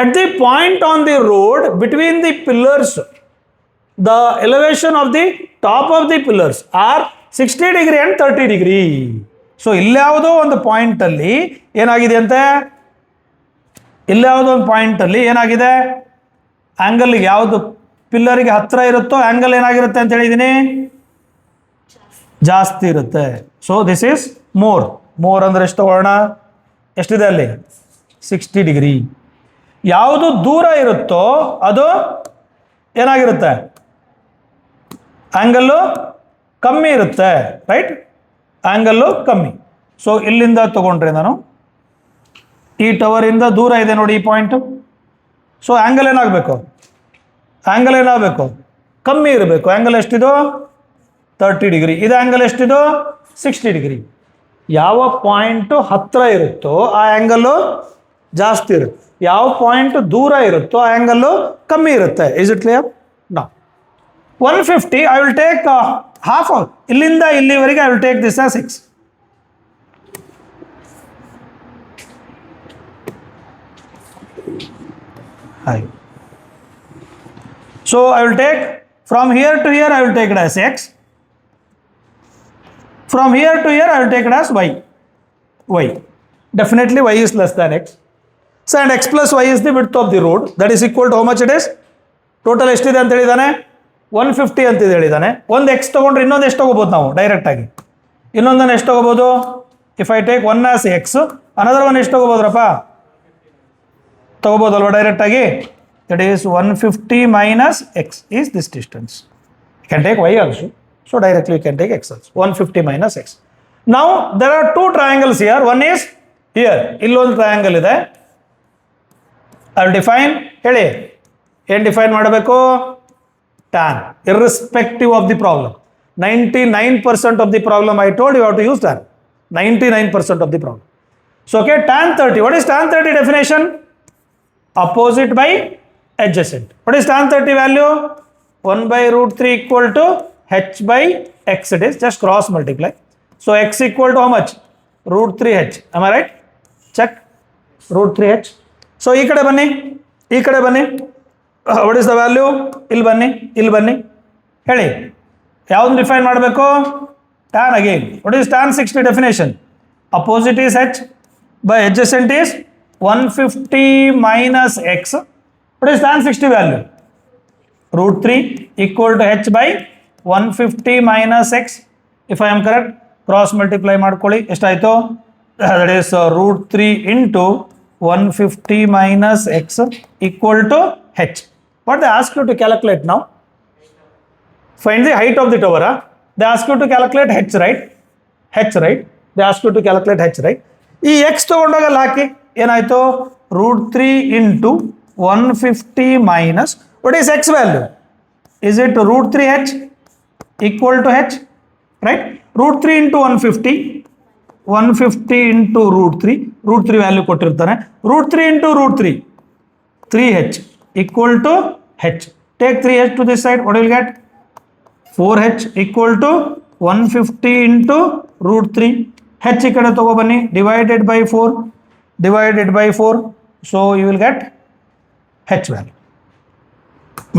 at the point on the road between the pillars, the elevation of the top of the pillars are 60 degree and 30 degree. So, ಇಲ್ಲಿ ಯಾವುದೋ ಒಂದು point ಅಲ್ಲಿ ಏನಾಗಿದೆ ಅಂತೆ? ಇಲ್ಲಿ ಯಾವುದೋ ಒಂದು point ಅಲ್ಲಿ ಏನಾಗಿದೆ? ಆಂಗಲ್ ಯಾವುದು ಪಿಲ್ಲರ್ಗೆ ಹತ್ರ ಇರುತ್ತೋ ಆಂಗಲ್ ಏನಾಗಿರುತ್ತೆ ಅಂತ ಹೇಳಿದೀನಿ? ಜಾಸ್ತಿ ಇರುತ್ತೆ. ಸೊ ದಿಸ್ ಈಸ್ ಮೋರ್ ಅಂದ್ರೆ ಎಷ್ಟು ತಗೊಳ್ಳೋಣ? ಎಷ್ಟಿದೆ ಅಲ್ಲಿ? 60 ಡಿಗ್ರಿ. ಯಾವುದು ದೂರ ಇರುತ್ತೋ ಅದು ಏನಾಗಿರುತ್ತೆ? ಆಂಗಲ್ಲು ಕಮ್ಮಿ ಇರುತ್ತೆ. ರೈಟ್? ಆಂಗಲ್ಲು ಕಮ್ಮಿ. ಸೊ ಇಲ್ಲಿಂದ ತಗೊಂಡ್ರೆ ನಾನು ಈ ಟವರಿಂದ ದೂರ ಇದೆ ನೋಡಿ ಈ ಪಾಯಿಂಟ್. ಸೊ ಆಂಗಲ್ ಏನಾಗಬೇಕು? ಆಂಗಲ್ ಏನಾಗಬೇಕು? ಕಮ್ಮಿ ಇರಬೇಕು. ಆಂಗಲ್ ಎಷ್ಟಿದು? 30 ಡಿಗ್ರಿ. ಇದು ಆ್ಯಂಗಲ್ ಎಷ್ಟಿದು? 60 ಡಿಗ್ರಿ. ಯಾವ ಪಾಯಿಂಟು ಹತ್ತಿರ ಇರುತ್ತೋ ಆ ಆ್ಯಂಗಲ್ಲು ಜಾಸ್ತಿ ಇರುತ್ತೆ. ಯಾವ ಪಾಯಿಂಟ್ ದೂರ ಇರುತ್ತೋ ಆ ಆ್ಯಂಗಲ್ಲು ಕಮ್ಮಿ ಇರುತ್ತೆ. Is it clear? ನಾ 150 ಐ ವಿಲ್ ಟೇಕ್ ಹಾಫ್. ಇಲ್ಲಿಂದ ಇಲ್ಲಿವರೆಗೆ I will take this as 6. So I will take from here to here, I will take it as x. From here to here, I will take it as y. Y. Definitely y is less than x. So and x plus y is the width of the road. That is equal to how much it is? Total ಎಷ್ಟಿದೆ ಅಂತ ಹೇಳಿದಾನೆ? 150 ಅಂತ ಹೇಳಿದಾನೆ. ಒಂದು x ತಗೊಂಡ್ರೆ ಇನ್ನೊಂದು ಎಷ್ಟು ತಗೋಬಹುದು ನಾವು ಡೈರೆಕ್ಟ್ ಆಗಿ? ಇನ್ನೊಂದನ್ನು ಎಷ್ಟು ತಗೋಬಹುದು? If I take 1 as x, another one ಎಷ್ಟು ತಗೋಬಹುದ್ರಪ್ಪ? ತಗೋಬಹುದಲ್ವಾ ಡೈರೆಕ್ಟ್ ಆಗಿ? That is 150 minus x is this distance. You can take y also. So directly you can take x also. 150 minus x. Now there are two triangles here. One is here. Illondu triangle ide. I will define. Heli. ಏನು define ಮಾಡಬೇಕು? tan. Irrespective of the problem. 99% of the problem I told you have to use tan. 99% of the problem. So okay, tan 30. What is tan 30 definition? Opposite by adjacent. What is tan 30 value? 1 by root 3 equal to h by x it is. Just cross multiply. So x equal to how much? Root 3h. Am I right? Check. Root 3h. So ಈ ಕಡೆ ಬನ್ನಿ. ಈ ಕಡೆ ಬನ್ನಿ. What is the value? ಇಲ್ಲಿ ಬನ್ನಿ. ಇಲ್ಲಿ ಬನ್ನಿ. ಹೇಳಿ. ಯಾವ್ದು ಡಿಫೈನ್ ಮಾಡಬೇಕು? Tan again. What is tan 60 definition? Opposite is h by adjacent is 150 minus x. What is tan 60 value? Root 3 equal to h by 150 minus x. If I am correct, cross multiply ಮಾಡ್ಕೊಳ್ಳಿ, ಎಷ್ಟಾಯಿತು? That is √3 into 150 minus x equal to h. What they ask you to calculate ನಾವು? Find the height of the tower. They ask you to calculate h, right? H, right? They ask you to calculate h, right? ಈ x ತೊಗೊಂಡಾಗ ಅಲ್ಲಿ ಹಾಕಿ, ಏನಾಯಿತು? √3 into 150 minus what is x value? Is it √3h equal to h, right? √3 into 150 into √3 value ಕೊಟ್ಟಿರ್ತಾನೆ. √3 into √3 3h equal to h. Take 3h to this side, what will you get? 4h equal to 150 into √3. h ಈ ಕಡೆ ತಗೋ ಬನ್ನಿ, divided by 4, so you will get h value.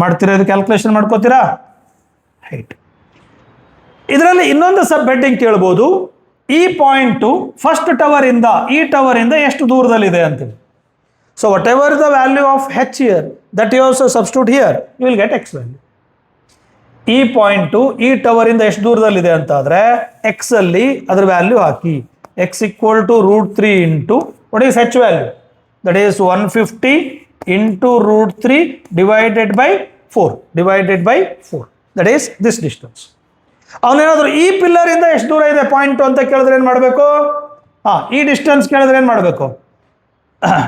ಮಾಡ್ತೀರಾ? ಇದು calculation ಮಾಡ್ಕೋತೀರಾ? Height. ಇದರಲ್ಲಿ ಇನ್ನೊಂದು ಸಬ್ heading ಕೇಳ್ಬೋದು, ಈ ಪಾಯಿಂಟು ಫಸ್ಟ್ ಟವರ್ ಇಂದ ಈ ಟವರ್ ಇಂದ ಎಷ್ಟು ದೂರದಲ್ಲಿದೆ ಅಂತೇಳಿ. So whatever the value of h here, that you also substitute here, you will get x value. ಈ ಪಾಯಿಂಟು ಈ ಟವರ್ ಇಂದ ಎಷ್ಟು ದೂರದಲ್ಲಿದೆ ಅಂತ ಆದ್ರೆ ಎಕ್ಸ್ ಅಲ್ಲಿ ಅದ್ರ ವ್ಯಾಲ್ಯೂ ಹಾಕಿ. X equal to √3 into what is h value? That is 150 into √3 divided by 4, that is this distance. ಅವನೇನಾದ್ರು ಈ ಪಿಲ್ಲರ್ ಇಂದ ಎಷ್ಟು ದೂರ ಇದೆ ಪಾಯಿಂಟ್ ಅಂತ ಕೇಳಿದ್ರೆ ಏನು ಮಾಡಬೇಕು? ಈ ಡಿಸ್ಟೆನ್ಸ್ ಕೇಳಿದ್ರೆ ಏನು ಮಾಡಬೇಕು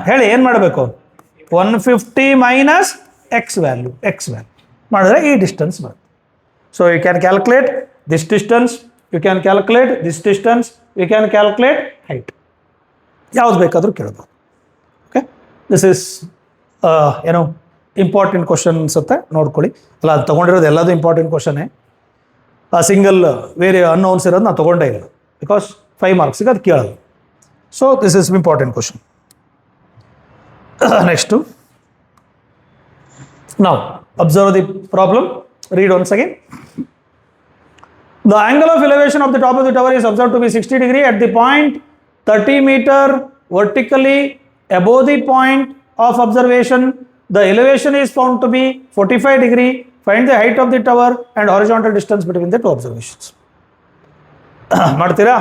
ಹೇಳಿ? ಏನು ಮಾಡಬೇಕು? 150 ಮೈನಸ್ ಎಕ್ಸ್ ವ್ಯಾಲ್ಯೂ ಮಾಡಿದ್ರೆ ಈ ಡಿಸ್ಟೆನ್ಸ್ ಬರುತ್ತೆ. So you can calculate this distance, you can calculate this distance, you can calculate height. ಯಾವ್ದು ಬೇಕಾದರೂ ಕೇಳ್ಬೋದು. ಓಕೆ, ದಿಸ್ ಇಸ್ ಏನೋ ಇಂಪಾರ್ಟೆಂಟ್ ಕ್ವಶನ್ ಅನ್ಸುತ್ತೆ, ನೋಡ್ಕೊಳ್ಳಿ. ಅಲ್ಲ, ಅದು ತೊಗೊಂಡಿರೋದು ಎಲ್ಲದೂ ಇಂಪಾರ್ಟೆಂಟ್ ಕ್ವಶನ್ನೇ. ಆ ಸಿಂಗಲ್ ವೇರಿ ಅನ್ನೌನ್ಸ್ ಇರೋದು ನಾನು ತೊಗೊಂಡೇ ಇಲ್ಲ, ಬಿಕಾಸ್ 5 ಮಾರ್ಕ್ಸಿಗೆ ಅದು ಕೇಳಲ್ಲ. So this is important question. Next, ನಾವು observe the problem, read once again. The angle of elevation of the top of the tower is observed to be 60 degree at the point 30 meter vertically above the point of observation. The elevation is found to be 45 degree. Find the height of the tower and horizontal distance between the two observations. ಮಾಡ್ತೀರಾ?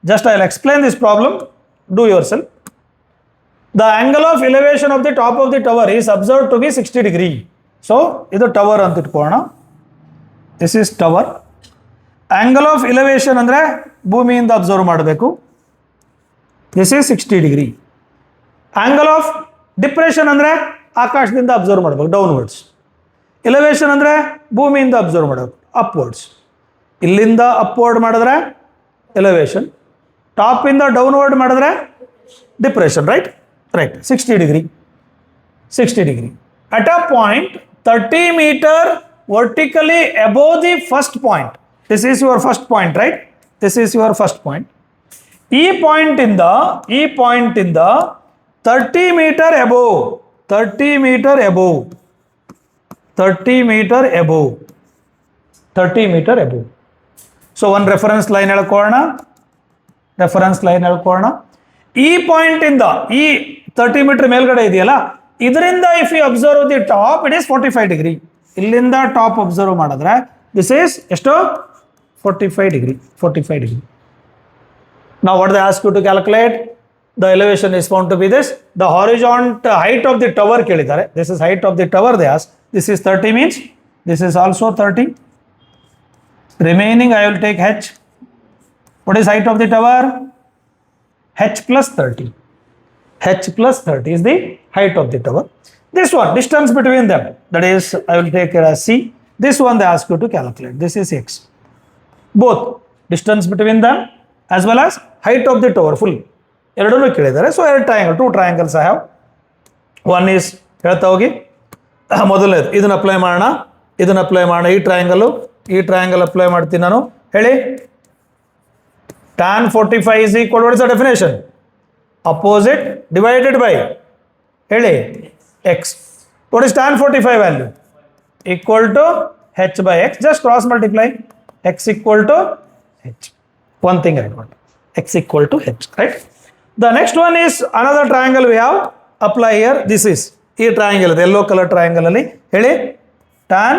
Just I will explain this problem. Do yourself. The angle of elevation of the top of the tower is observed to be 60 degree. So ಇದು tower ಅಂತ ಇಟ್ಕೊಳ್ಳೋಣ. This is tower. Angle of elevation ಅಂದರೆ ಭೂಮಿಯಿಂದ observe ಮಾಡಬೇಕು. This is 60 degree. Angle of depression ಅಂದರೆ ಆಕಾಶದಿಂದ observe ಮಾಡಬೇಕು, downwards. Elevation ಅಂದರೆ ಭೂಮಿಯಿಂದ ಅಬ್ಸರ್ವ್ ಮಾಡಬೇಕು, ಅಪ್ವರ್ಡ್ಸ್. ಇಲ್ಲಿಂದ ಅಪ್ವರ್ಡ್ ಮಾಡಿದ್ರೆ ಎಲಿವೇಶನ್, ಟಾಪಿಂದ ಡೌನ್ವರ್ಡ್ ಮಾಡಿದ್ರೆ depression, right? 60 degree. At a point 30 meter vertically above the first point. This is your first point, right? This is your first point. ಈ point ಇಂದ 30 meter above. 30 meter above. So one reference line ಹೇಳ್ಕೊಳ್ಳೋಣ. ಈ point ಇಂದ ಈ 30 meter ಮೇಲ್ಗಡೆ ಇದೆಯಲ್ಲ, ಇದರಿಂದ if you observe the top, it is 45 degree. ಇಲ್ಲಿಂದ top observe ಮಾಡಿದ್ರೆ ದಿಸ್ ಈಸ್ ಎಷ್ಟು? 45 degree. Now what they ask you to calculate? The elevation is found to be this. The horizontal height of the tower ಕೇಳಿದ್ದಾರೆ. This is height of the tower they ask. This is 30 means this is also 30. Remaining I will take h. What is height of the tower? h plus 30. h plus 30 is the height of the tower. This one, distance between them, that is I will take it as c. This one they ask you to calculate. This is x. Both distance between them as well as height of the tower full. ಎರಡನ್ನೂ ಕೇಳಿದ್ದಾರೆ. So two triangles I have. One is ಹೇಳ್ತಾ ಹೋಗಿ, ಮೊದಲನೇದು ಇದನ್ನು apply ಮಾಡೋಣ. ಈ triangle apply ಮಾಡ್ತೀನಿ ನಾನು. ಹೇಳಿ, tan 45 is equal, what is the definition? Opposite divided by, ಹೇಳಿ, x. What is tan 45 value? Equal to h by x. Just cross multiply. X equal to h. One thing I want. X equal to h, right? The next one is another triangle we have. Apply here. This is ಈ triangle, yellow colour triangle ಅಲ್ಲಿ ಹೇಳಿ, tan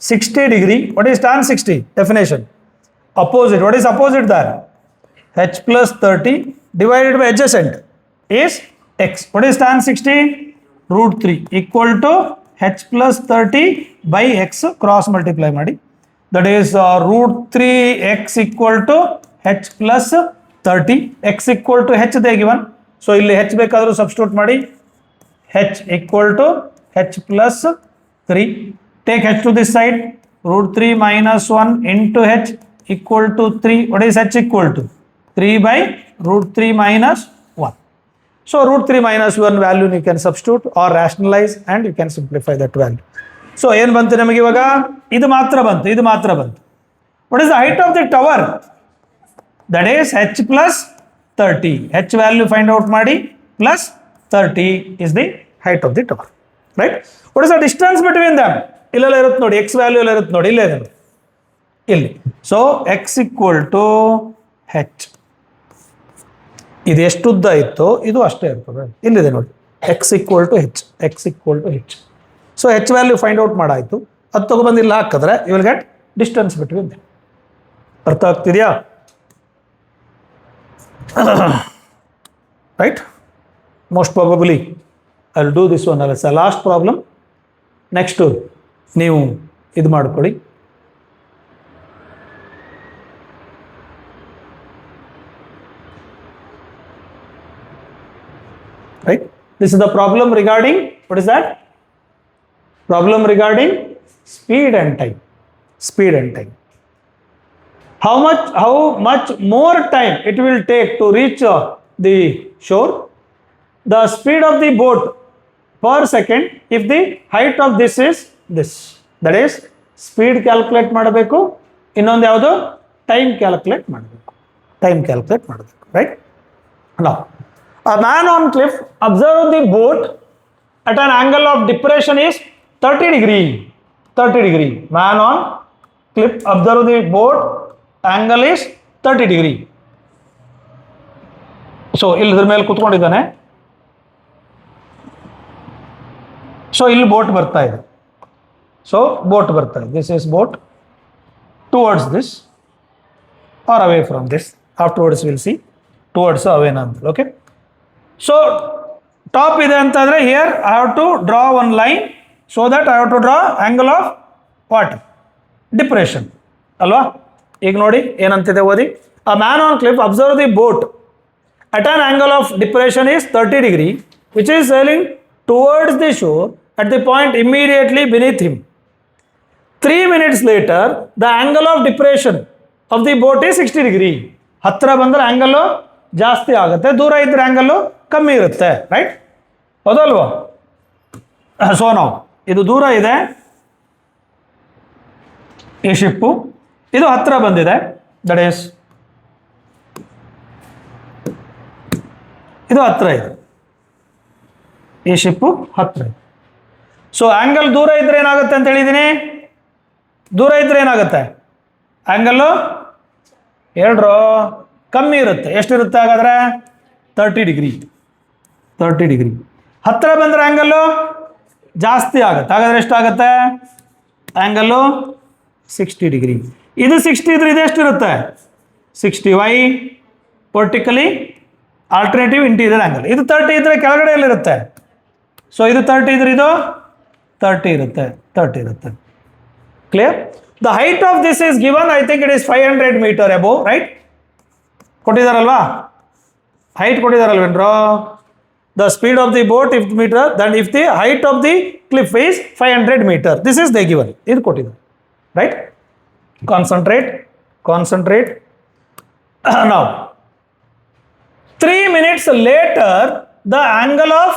60 degree. What is tan 60? Definition. opposite. What is opposite there? H plus 30 divided by adjacent is x. What is tan 60? Root 3 equal to h plus 30 by x cross multiply ಮಾಡಿ. That is root 3 x equal to h plus 30. X equal to h they given. So ಇಲ್ಲಿ h ಬೇಕಾದರೂ substitute ಮಾಡಿ. H equal to h plus 3. Take h to this side. Root 3 minus 1 into h equal to 3. What is h equal to? 3 by root 3 minus 1. So root 3 minus 1 value you can substitute or rationalize and you can simplify that value. So ಏನು ಬಂತು ನಮಗೆ ಇವಾಗ? ಇದು ಮಾತ್ರ ಬಂತು. What is the height of the tower? That is h plus 30. H value find out ಮಾಡಿ plus 30 is the height of the tower. Right? What is the distance between them? ಇಲ್ಲೆಲ್ಲ ಇರುತ್ತೆ ನೋಡಿ, x value ಎಲ್ಲ ಇರುತ್ತೆ ನೋಡಿ, ಇಲ್ಲೇ ಇದೆ ಇಲ್ಲಿ. So x equal to h. ಇದು ಎಷ್ಟು ಉದ್ದ ಇತ್ತು ಇದು ಅಷ್ಟೇ ಇರ್ತದೆ, ಇಲ್ಲಿದೆ ನೋಡಿ, x equal to h. ಸೊ h ವ್ಯಾಲ್ಯೂ ಫೈಂಡ್ ಔಟ್ ಮಾಡಾಯಿತು. ಅದು ತಗೊಬಂದು ಇಲ್ಲಿ ಹಾಕಿದ್ರೆ you will get distance between them. ಅರ್ಥ ಆಗ್ತಿದೆಯಾ? Right. Most probably I will do this one ಅಲ್ಲ ಸರ್, ಲಾಸ್ಟ್ ಪ್ರಾಬ್ಲಮ್. ನೆಕ್ಸ್ಟು ನೀವು ಇದು ಮಾಡ್ಕೊಳ್ಳಿ. Right? This is the problem regarding, what is that? Problem regarding speed and time. How much more time it will take to reach the shore? The speed of the boat per second if the height of this is this. That is speed calculate ಮಾಡಬೇಕು, ಇನ್ನೊಂದು ಯಾವುದು time calculate ಮಾಡಬೇಕು. Right? Now a man on cliff observed the boat at an angle of depression is 30 degree. Man on cliff observed the boat angle is 30 degree. So ಇಲ್ಲದ್ರ ಮೇಲೆ ಕೂತ್ಕೊಂಡಿದ್ದಾನೆ. So ಇಲ್ಲಿ boat ಬರ್ತಾ ಇದೆ. This is boat towards this or away from this. Afterwards we'll see towards away ನಂತ. Okay. So top ಇದೆ ಅಂತಂದ್ರೆ here I have to draw one line so that I have to draw angle of what? Depression ಅಲ್ವಾ? ಈಗ ನೋಡಿ ಏನಂತಿದೆ ಓದಿ. A man on cliff observed the boat at an angle of depression is 30 degree which is sailing towards the shore at the point immediately beneath him. 3 minutes later the angle of depression of the boat is 60 degree. ಹತ್ರ ಬಂದ್ರೆ angle ಜಾಸ್ತಿ ಆಗುತ್ತೆ, ದೂರ ಇದ್ರೆ angle ಕಮ್ಮಿ ಇರುತ್ತೆ. Right? ಹೌದಲ್ವಾ? So ನಾವು ಇದು ದೂರ ಇದೆ ಈ ಶಿಪ್ಪು, ಇದು ಹತ್ರ ಬಂದಿದೆ, ದಟ್ ಈಸ್ ಇದು ಹತ್ರ ಇದೆ, ಈ ಶಿಪ್ಪು ಹತ್ರ ಇದೆ. ಸೊ ಆಂಗಲ್ ದೂರ ಇದ್ರೆ ಏನಾಗುತ್ತೆ ಅಂತ ಹೇಳಿದ್ದೀನಿ? ದೂರ ಇದ್ರೆ ಏನಾಗುತ್ತೆ? ಆಂಗಲ್ಲು ಹೇಳ್ರು ಕಮ್ಮಿ ಇರುತ್ತೆ. ಎಷ್ಟಿರುತ್ತೆ ಹಾಗಾದ್ರೆ? 30 ಡಿಗ್ರಿ. ಹತ್ರ ಬಂದರೆ ಆ್ಯಂಗಲ್ಲು ಜಾಸ್ತಿ ಆಗುತ್ತೆ. ಹಾಗಾದ್ರೆ ಎಷ್ಟಾಗುತ್ತೆ? Angle 60 degree. ಇದು 60 ಇದ್ರೆ ಇದು ಎಷ್ಟಿರುತ್ತೆ? 60y vertically alternative interior angle. ಇದು 30 ಇದ್ರೆ ಕೆಳಗಡೆಯಲ್ಲಿರುತ್ತೆ. ಸೊ ಇದು 30 ಇದ್ರೆ ಇದು 30 ಇರುತ್ತೆ. Clear? The height of this is given, I think it is 500 meter above. Right? ಕೊಟ್ಟಿದ್ದಾರಲ್ವಾ? ಹೈಟ್ ಕೊಟ್ಟಿದ್ದಾರಲ್ವೇನ್ರೋ? The speed of the boat if meter, then if the height of the cliff is 500 meter. This is they given. ಇದು ಕೊಟ್ಟಿದ್ದಾರೆ. Right? Concentrate. Now 3 minutes later the angle of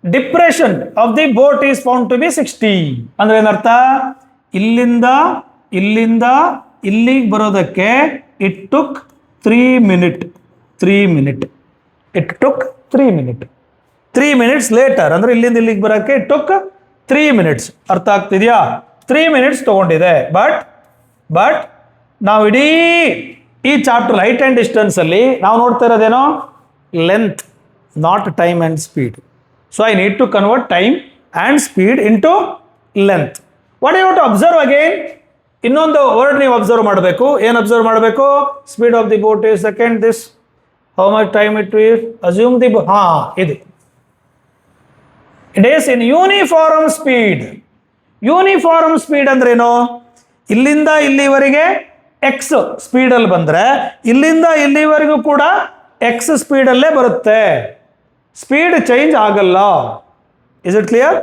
depression of the boat is found to be 60. ಅಂದ್ರೆ ಏನರ್ಥ? ಇಲ್ಲಿಂದ ಇಲ್ಲಿಗೆ ಬರೋದಕ್ಕೆ it took 3 minutes. It took 3 minutes. 3 minutes later ಅಂದ್ರೆ ಇಲ್ಲಿಂದ ಇಲ್ಲಿಗೆ ಬರೋಕ್ಕೆ ಇಟ್ ಟುಕ್ 3 minutes. ಅರ್ಥ ಆಗ್ತಿದೆಯಾ? 3 minutes ತಗೊಂಡಿದೆ. ಬಟ್ ನಾವು ಇಡೀ ಈ ಚಾಪ್ಟರ್ ಹೈಟ್ ಆ್ಯಂಡ್ ಡಿಸ್ಟೆನ್ಸ್ ಅಲ್ಲಿ ನಾವು ನೋಡ್ತಾ ಇರೋದೇನೋ length, not time and speed. So I need to convert time and speed into length. What you have to observe again? ಇನ್ನೊಂದು ವರ್ಡ್ ನೀವು ಅಬ್ಸರ್ವ್ ಮಾಡಬೇಕು. ಏನು ಅಬ್ಸರ್ವ್ ಮಾಡಬೇಕು? Speed of the boat is second this how much time it will assume the ಇದು it is in uniform speed. Uniform speed ಅಂದ್ರೇನು? ಇಲ್ಲಿಂದ ಇಲ್ಲಿವರೆಗೆ X ಸ್ಪೀಡಲ್ಲಿ ಬಂದರೆ ಇಲ್ಲಿಂದ ಇಲ್ಲಿವರೆಗೂ ಕೂಡ ಎಕ್ಸ್ ಸ್ಪೀಡಲ್ಲೇ ಬರುತ್ತೆ, ಸ್ಪೀಡ್ ಚೇಂಜ್ ಆಗಲ್ಲ. Is it clear?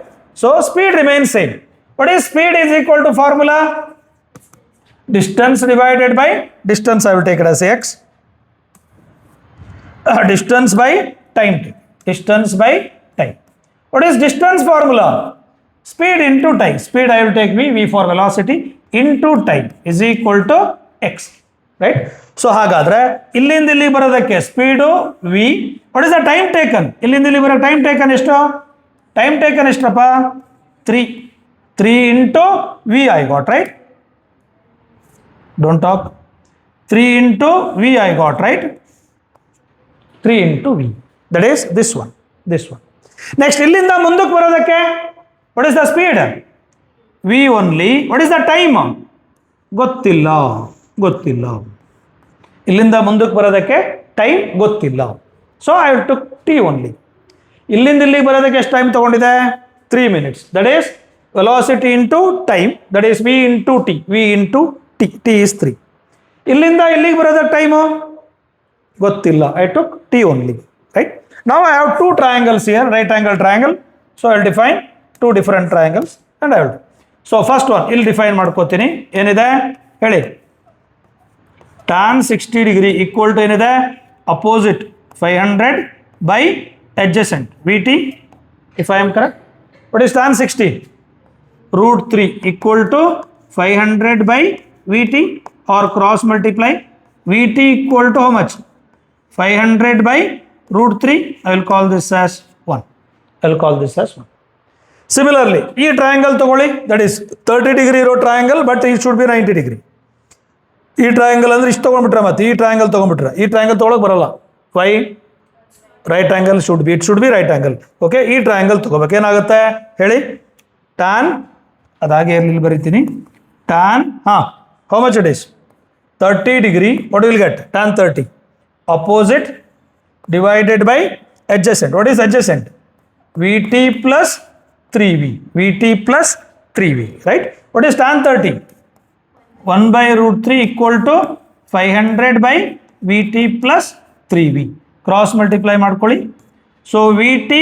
So speed remain same. What is speed is equal to formula distance divided by distance. I will take it as x. Distance by time. Distance by time. What is distance formula? Speed into time. Speed I will take v for velocity into time is equal to x. Right? So ಹಾಗಾದ್ರೆ ಇಲ್ಲಿಂದ ಇಲ್ಲಿ ಬರೋದಕ್ಕೆ speed v. What is the time taken? ಇಲ್ಲಿಂದ ಇಲ್ಲಿ ಬರೋ time taken ಎಷ್ಟು? Time taken ಎಷ್ಟಪ್ಪ? 3 into v I got, right? Don't talk. 3 into v I got, right? 3 into v. That is this one. This one. Next, ಇಲ್ಲಿಂದ ಮುಂದಕ್ಕೆ ಬರೋದಕ್ಕೆ what is the speed? v only. What is the time? ಗೊತ್ತಿಲ್ಲ. ಇಲ್ಲಿಂದ ಮುಂದಕ್ಕೆ ಬರೋದಕ್ಕೆ time ಗೊತ್ತಿಲ್ಲ. So I took t only. ಇಲ್ಲಿಂದ ಇಲ್ಲಿಗೆ ಬರೋದಕ್ಕೆ ಎಷ್ಟು ಟೈಮ್ ತಗೊಂಡಿದೆ? 3 minutes. That is velocity into time. That is v into t. v into t is 3. ಇಲ್ಲಿಂದ ಇಲ್ಲಿಗೆ ಬರೋದಕ್ಕೆ ಟೈಮು ಗೊತ್ತಿಲ್ಲ. I took t only, right? Now I have two triangles here, right angle triangle. So I will define two different triangles and I will do. So first one, ಇಲ್ಲಿ define ಮಾಡ್ಕೋತೀನಿ. ಏನಿದೆ ಹೇಳಿ? tan 60 degree equal to ಏನಿದೆ? Opposite 500 by adjacent vt, if I am correct. What is tan 60? √3 equal to 500 by vt or cross multiply vt equal to how much? 500 by √3. I will call this as 1. I will call this as 1. Similarly, ಈ triangle ತಗೊಳ್ಳಿ. That is 30 degree ಇರೋ triangle, but it should B 90 degree. ಈ triangle ಅಂದ್ರೆ ಇಷ್ಟು ತೊಗೊಂಡ್ಬಿಟ್ರೆ ಮತ್ತೆ ಈ triangle ತೊಗೊಂಡ್ಬಿಟ್ರೆ ಈ triangle ತೊಗೊಳಕ್ಕೆ ಬರಲ್ಲ. Why? Right angle should be, it should be right angle. Okay, ಈ ಟ್ರಯಾಂಗಲ್ ತೊಗೋಬೇಕು. ಏನಾಗುತ್ತೆ ಹೇಳಿ? ಟ್ಯಾನ್, ಅದಾಗೆ ಇಲ್ಲಿ ಬರೀತೀನಿ. tan, how much it is? 30 degree. What you will get? Tan 30. Opposite divided by adjacent. What is adjacent? Vt plus 3v. Vt plus 3v. Right? What is tan 30? 1 by √3 equal to 500 by vt plus 3v. Cross multiply ಮಾಡ್ಕೊಳ್ಳಿ. So vt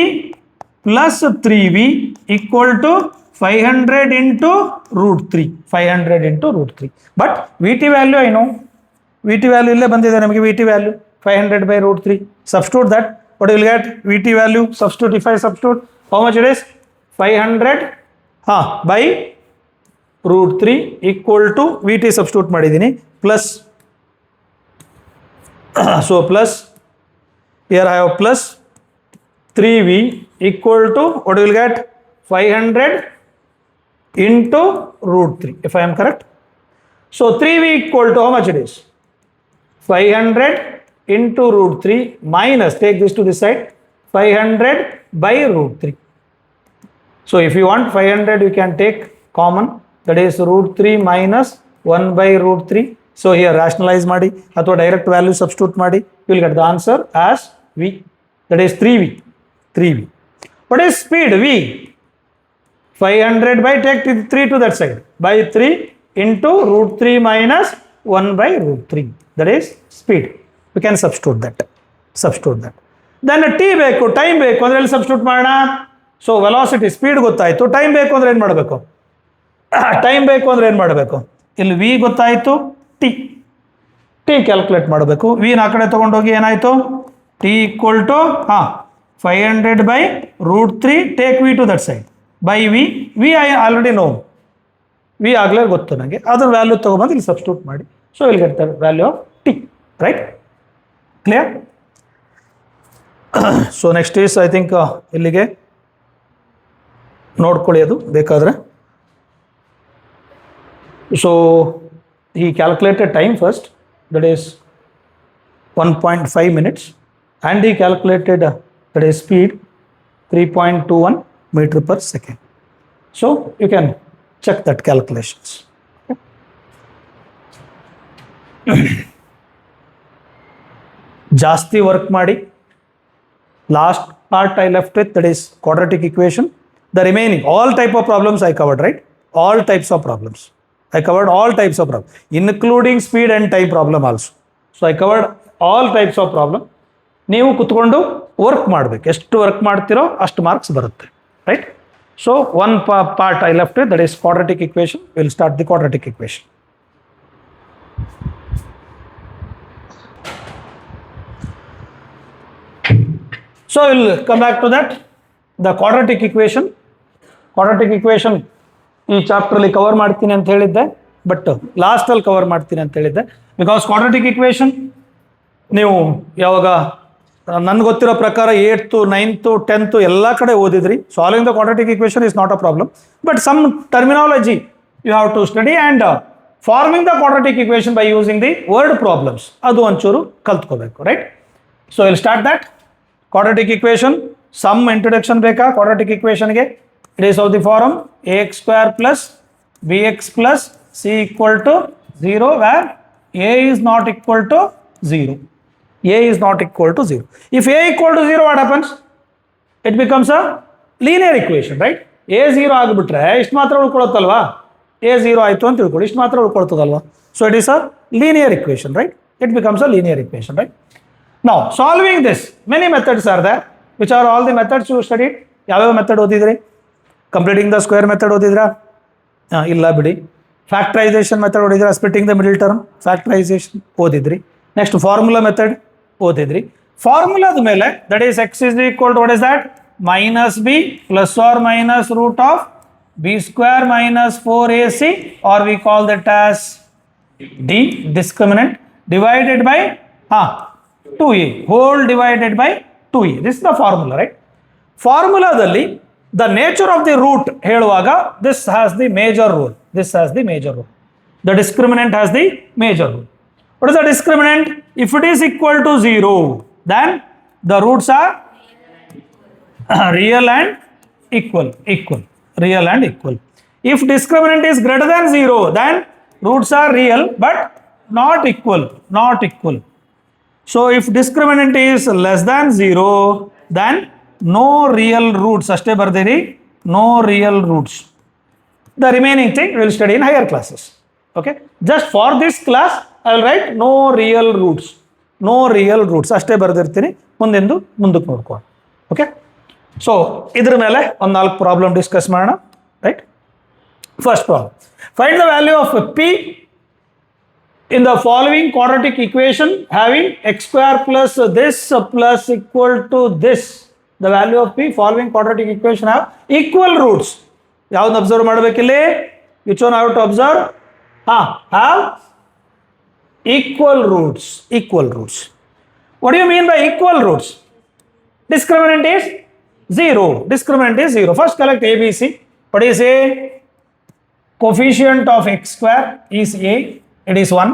plus 3v equal to 500 into √3. 500 into √3. But vt value I know. vt value ಇಲ್ಲೇ ಬಂದಿದೆ ನಮಗೆ. vt value 500 by √3. Substitute that. What you will get? vt value. Substitute. If I substitute, how much it is? 500 by √3 equal to vt substitute ಮಾಡಿದ್ದೀನಿ. Plus. So plus. Here I have plus 3v equal to what you will get? 500 into √3, if I am correct. So 3v equal to how much it is? 500 into √3 minus, take this to this side, 500 by √3. So if you want 500, you can take common, that is √3 minus 1 by √3. So here rationalize ಮಾಡಿ ಅಥವಾ direct value substitute ಮಾಡಿ, you will get the answer as v, that is 3v. 3v. What is speed? v. 500 by, take 3 to that side, by 3 into √3 minus 1 by √3. That is speed. We can substitute that. Then t ಬೇಕು, time ಬೇಕು ಅಂದ್ರೆ ಎಲ್ಲಿ substitute ಮಾಡೋಣ? So velocity, speed ಗೊತ್ತಾಯಿತು. Time ಬೇಕು ಅಂದ್ರೆ ಏನು ಮಾಡಬೇಕು? ಟೈಮ್ ಬೇಕು ಅಂದ್ರೆ ಏನು ಮಾಡಬೇಕು? ಇಲ್ಲಿ v ಗೊತ್ತಾಯಿತು, ಟಿ ಕ್ಯಾಲ್ಕುಲೇಟ್ ಮಾಡಬೇಕು. v ನ ಆ ಕಡೆ ತೊಗೊಂಡೋಗಿ ಏನಾಯಿತು? t equal to 500 by √3, take v to that side, by v I already know. v ಆಗಲೇ ಗೊತ್ತು ನನಗೆ. ಅದ್ರ ವ್ಯಾಲ್ಯೂ ತೊಗೊಬಂದು ಇಲ್ಲಿ ಸಬ್ಸ್ಟಿಟ್ಯೂಟ್ ಮಾಡಿ. So will get the value of T. Right? Clear? So next is I think ಇಲ್ಲಿಗೆ ನೋಡ್ಕೊಳ್ಳಿ ಅದು ಬೇಕಾದರೆ. So he calculated time first, that is 1.5 minutes, and he calculated that is speed 3.21 meter per second. So you can check that calculations. Okay. ಜಾಸ್ತಿ work ಮಾಡಿ. Last part I left with, that is quadratic equation. The remaining, all type of problems I covered, right? All types of problems. I covered all types of problems, including speed and time problem also. So I covered all types of problem. ನೀವು ಕುತ್ಕೊಂಡು work ಮಾಡಬೇಕು. ಎಷ್ಟು work ಮಾಡ್ತಿರೋ ಅಷ್ಟು marks ಬರುತ್ತೆ, right? So one part I left with, that is quadratic equation. Will start the quadratic equation. So we'll come back to that. The quadratic equation. Quadratic equation ಈ ಚಾಪ್ಟರ್ಲಿ cover ಮಾಡ್ತೀನಿ ಅಂತ ಹೇಳಿದ್ದೆ, but ಲಾಸ್ಟಲ್ಲಿ cover ಮಾಡ್ತೀನಿ ಅಂತ ಹೇಳಿದ್ದೆ. Because quadratic equation ನೀವು ಯಾವಾಗ ನನ್ಗೆ ಗೊತ್ತಿರೋ ಪ್ರಕಾರ 8th, 9th, 10th ಎಲ್ಲ ಕಡೆ ಓದಿದ್ರಿ. Solving the quadratic equation is not a problem, but some terminology you have to study and forming the quadratic equation by using the word problems ಅದು ಒಂಚೂರು ಕಲ್ತ್ಕೋಬೇಕು, right? So will start that. Quadratic equation, some introduction ಬೇಕಾ quadratic equationಗೆ? It is of the form ax square plus bx plus c equal to 0, where a is not equal to 0. A is not equal to 0. If a equal to 0, what happens? It becomes a linear equation, right? a 0 ಆಗಿಬಿಟ್ರೆ ಇಷ್ಟು ಮಾತ್ರ ಉಳ್ಕೊಳುತ್ತಲ್ವಾ? a 0 ಆಯಿತು ಅಂತ ತಿಳ್ಕೊಳ್ಳಿ, ಇಷ್ಟು ಮಾತ್ರ ಉಳ್ಕೊಳ್ತದಲ್ವಾ? So it is a linear equation, right? It becomes a linear equation, right? Now, solving this, many methods are there. Which are all the methods you studied? ಯಾವ್ಯಾವ method ಓದಿದ್ರಿ? ಕಂಪ್ಲೀಟಿಂಗ್ ದ ಸ್ಕ್ವೇರ್ ಮೆಥಡ್ ಓದಿದ್ರಾ? ಇಲ್ಲ ಬಿಡಿ. Factorization method ಓದಿದ್ರಾ? Splitting the middle term, factorization ಓದಿದ್ರಿ. Next formula method ಓದಿದ್ರಿ. ಫಾರ್ಮುಲಾದ ಮೇಲೆ that is x is equal to what is that? Minus b plus or minus root of b square minus 4ac, or we call that as d discriminant, divided by 2a whole divided by 2a. This is the formula, right? ಫಾರ್ಮುಲಾದಲ್ಲಿ the nature of the root ಹೇಳುವಾಗ this has the major role. This has the major role. The discriminant has the major role. What is the discriminant? If it is equal to 0, then the roots are real and equal. Real and equal. If discriminant is greater than 0, then roots are real but not equal. So if discriminant is less than 0, then no real roots. ಅಷ್ಟೇ ಬರ್ದಿರಿ, no real roots. The remaining thing we will study in higher classes. Okay, just for this class I will write no real roots. ಅಷ್ಟೇ ಬರ್ದಿರ್ತೀನಿ, ಮುಂದಕ್ಕೆ ನೋಡ್ಕೊಳ್ಳೋಣ. Okay, so ಇದ್ರ ಮೇಲೆ ಒಂದು 4 problem discuss ಮಾಡೋಣ, right? First problem, find the value of p in the following quadratic equation having x square plus this plus equal to this. The value of p following quadratic equation have equal roots. ಯಾವ್ದು observe ಮಾಡಬೇಕಿಲ್ಲಿ? which one I have to observe? Have equal roots. What do you mean by equal roots? Discriminant is 0. First collect ABC. What is a? Coefficient of x square is a, it is 1.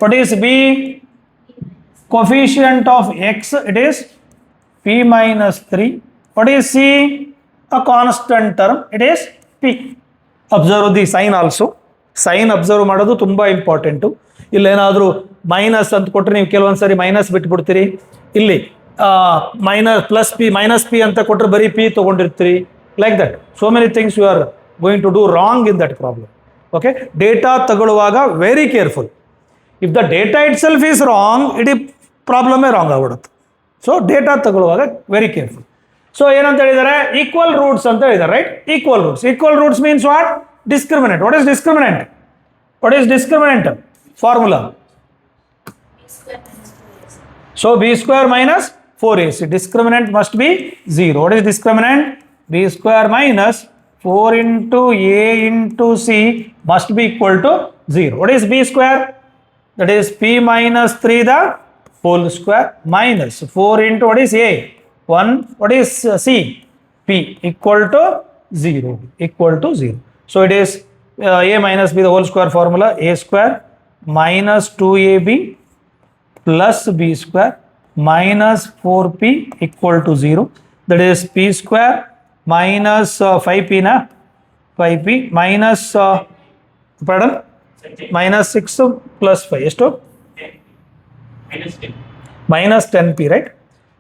What is b? Coefficient of x, it is p minus 3. What is c? A constant term, it is p. Observe the sign also. Sign observe ಮಾಡೋದು ತುಂಬ important. ಇಲ್ಲೇನಾದರೂ minus ಅಂತ ಕೊಟ್ಟರೆ ನೀವು ಕೆಲವೊಂದ್ಸರಿ minus ಬಿಟ್ಬಿಡ್ತೀರಿ. ಇಲ್ಲಿ minus P ಅಂತ ಕೊಟ್ಟರೆ ಬರೀ p ತೊಗೊಂಡಿರ್ತೀರಿ. Like that so many things you are going to do wrong in that problem. Okay, data ತಗೊಳ್ಳುವಾಗ very careful. If the data itself is wrong, ಇಡೀ ಪ್ರಾಬ್ಲಮೇ ರಾಂಗ್ ಆಗ್ಬಿಡುತ್ತೆ. ಸೊ ಡೇಟಾ ತಗೊಳ್ಳುವಾಗ very careful. So ಏನಂತ ಹೇಳಿದ್ದಾರೆ? Equal roots ಅಂತ ಹೇಳಿದ್ದಾರೆ, right? Equal roots means what? Discriminant. What is discriminant? Formula. So b square minus 4ac. Discriminant must be 0. What is discriminant? b square minus 4 into a into c must be equal to 0. What is b square? That is p minus 3 the whole square minus 4 into what is a? 1. What is c? p equal to 0. So it is a minus b the whole square formula. A square minus 2ab plus b square minus 4p equal to 0. That is p square minus 5p minus minus 6 plus 5 ಎಷ್ಟು minus 10p, right?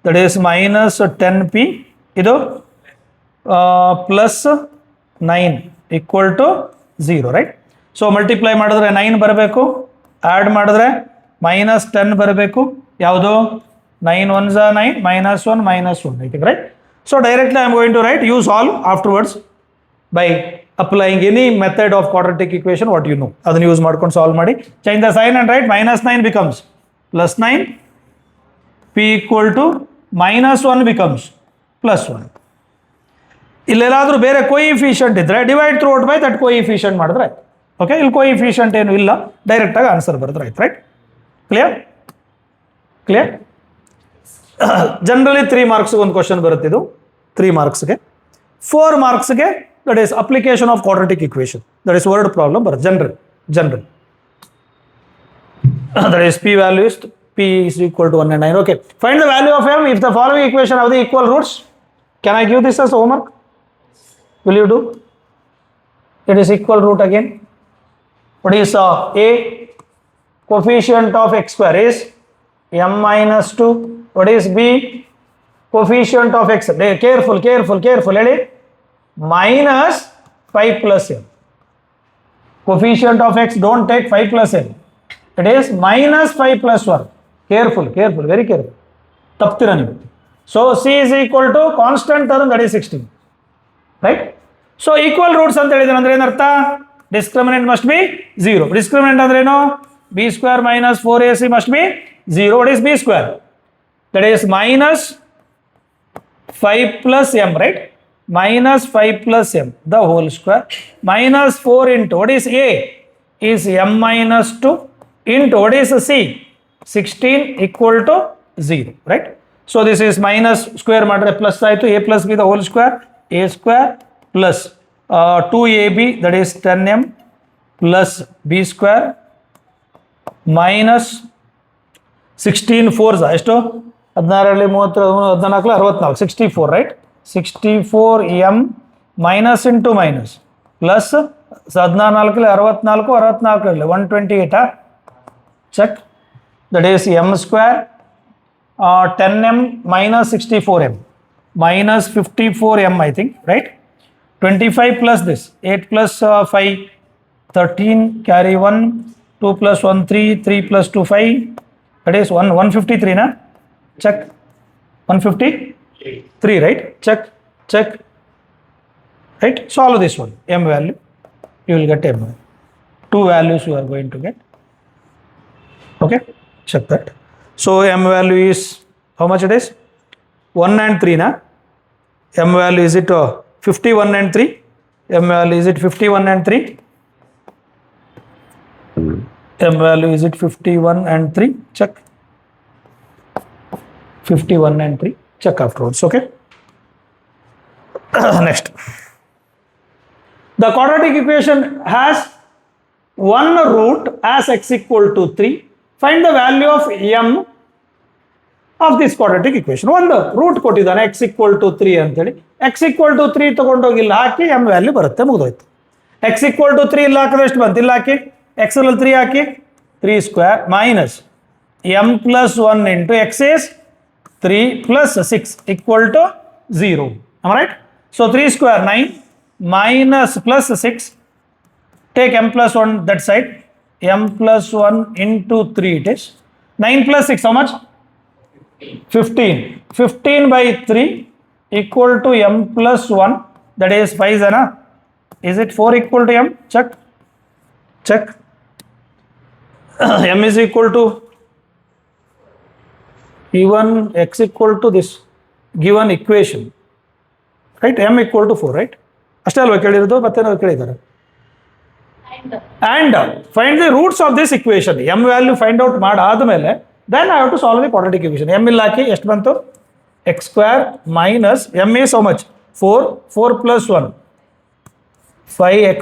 That is minus 10p ಇದು plus 9 equal to 0, right? So multiply ಮಾಡಿದ್ರೆ 9 ಬರಬೇಕು, add ಮಾಡಿದ್ರೆ minus 10 ಬರಬೇಕು. ಯಾವುದು 9 1s are 9, minus 1 minus 1, I think, right? So directly I am going to write, you solve afterwards by applying any method of quadratic equation what you know. ಅದನ್ನು use ಮಾಡ್ಕೊಂಡು solve ಮಾಡಿ, change the sign and write minus 9 becomes plus 9, p equal to minus 1 becomes plus 1. ಇಲ್ಲೆಲ್ಲಾದರೂ ಬೇರೆ coefficient ಇದ್ದರೆ divide throughout by that coefficient ಮಾಡಿದ್ರೆ ಆಯ್ತು. Okay, ಇಲ್ಲಿ coefficient ಏನು ಇಲ್ಲ, ಡೈರೆಕ್ಟಾಗಿ ಆನ್ಸರ್ ಬರೆದ್ರೆ ಆಯ್ತು, ರೈಟ್? ಕ್ಲಿಯರ್? ಜನರಲಿ 3 ಮಾರ್ಕ್ಸ್ಗೆ ಒಂದು ಕ್ವಶನ್ ಬರುತ್ತಿದ್ದು, 3 ಮಾರ್ಕ್ಸ್ಗೆ. 4 ಮಾರ್ಕ್ಸ್ಗೆ that is application of quadratic equation, that is word problem ಬರುತ್ತೆ general. That is p value is p is equal to 1 and 9. Okay, find the value of m if the following equation have the equal roots. Can I give this as homework? Will you do? It is equal root again. What is a coefficient of x square is m minus 2. What is b coefficient of x? Careful ಹೇಳಿ, minus 5 plus m. Coefficient of x, don't take 5 plus m. It is minus 5 plus 1. Careful, very careful. ತಪ್ತೀರ ನೀವು. So c is equal to constant term, that is 16, right? So equal roots ಅಂತ ಹೇಳಿದ್ರೆ ಅಂದ್ರೆ ಏನರ್ಥ? Discriminant must be 0. Discriminant ಅಂದ್ರೆ ಏನು? b square minus 4ac must be 0. What is b square? That is minus 5 plus m, right? Minus 5 plus m, the whole square, minus 4 into, what is a? Is m minus 2 into, what is c? 16 equal to 0, right? So this is minus square ಮಾಡಿದ್ರೆ plus ಆಯಿತು, a plus b the whole square, a square plus 2ab, that is 10m plus b square minus 16 4s ಎಷ್ಟು? 16 14 64, 64, right? 64m minus into minus plus 14 64 128, check. That is m square 10m minus 64m minus 54m, I think, right? 25 plus this 8 plus 5 13, carry 1, 2 plus 1 3, 3 plus 2 5, that is 153 na? Check. 153, right? Check, right? Solve this one, m value, you will get m. 2 values you are going to get. Okay, check that. So m value is how much it is? 1 and 3 na? M value is it 51 and 3? M value is it 51 and 3? M value is it 51 and 3? Check. 51 and 3. Check afterwards. Okay. Next. The quadratic equation has one root as x equal to 3. Find the value of m of this quadratic equation. ಒಂದು root ಕೊಟ್ಟಿದ್ದಾನೆ x equal to 3 ಅಂತೇಳಿ, x equal to 3 ತಗೊಂಡೋಗಿ ಇಲ್ಲಿ ಹಾಕಿ m value ಬರುತ್ತೆ, ಮುಗಿದೋಯ್ತು. x equal to 3 ಇಲ್ಲಿ ಹಾಕಿದ್ರೆ ಎಷ್ಟು ಬಂತು? ಇಲ್ಲಿ ಹಾಕಿ x ಅಲ್ಲಿ 3 ಹಾಕಿ 3 square minus m plus 1 into x is 3 plus 6 equal to 0. Am I right? So 3 square 9 minus plus 6, take m plus 1 that side, m plus 1 into 3 it is. 9 plus 6 how much? 15. 15 by 3 equal to m plus 1, that is 5 zana. Is it 4 equal to m? Check. M is equal to even x equal to this given equation, right? M equal to 4, right? ಅಷ್ಟೇ ಅಲ್ವಾ ಕೇಳಿರೋದು, ಮತ್ತೇನಾದ್ರು ಕೇಳಿದ್ದಾರೆ? And find the roots of this equation. M value find out ಮಾಡಾದ್ಮೇಲೆ then I have to solve the quadratic equation. M ಇಲ್ಲಿ ಹಾಕಿ ಎಷ್ಟು ಬಂತು? x square minus m is how much? 4 plus 1 5x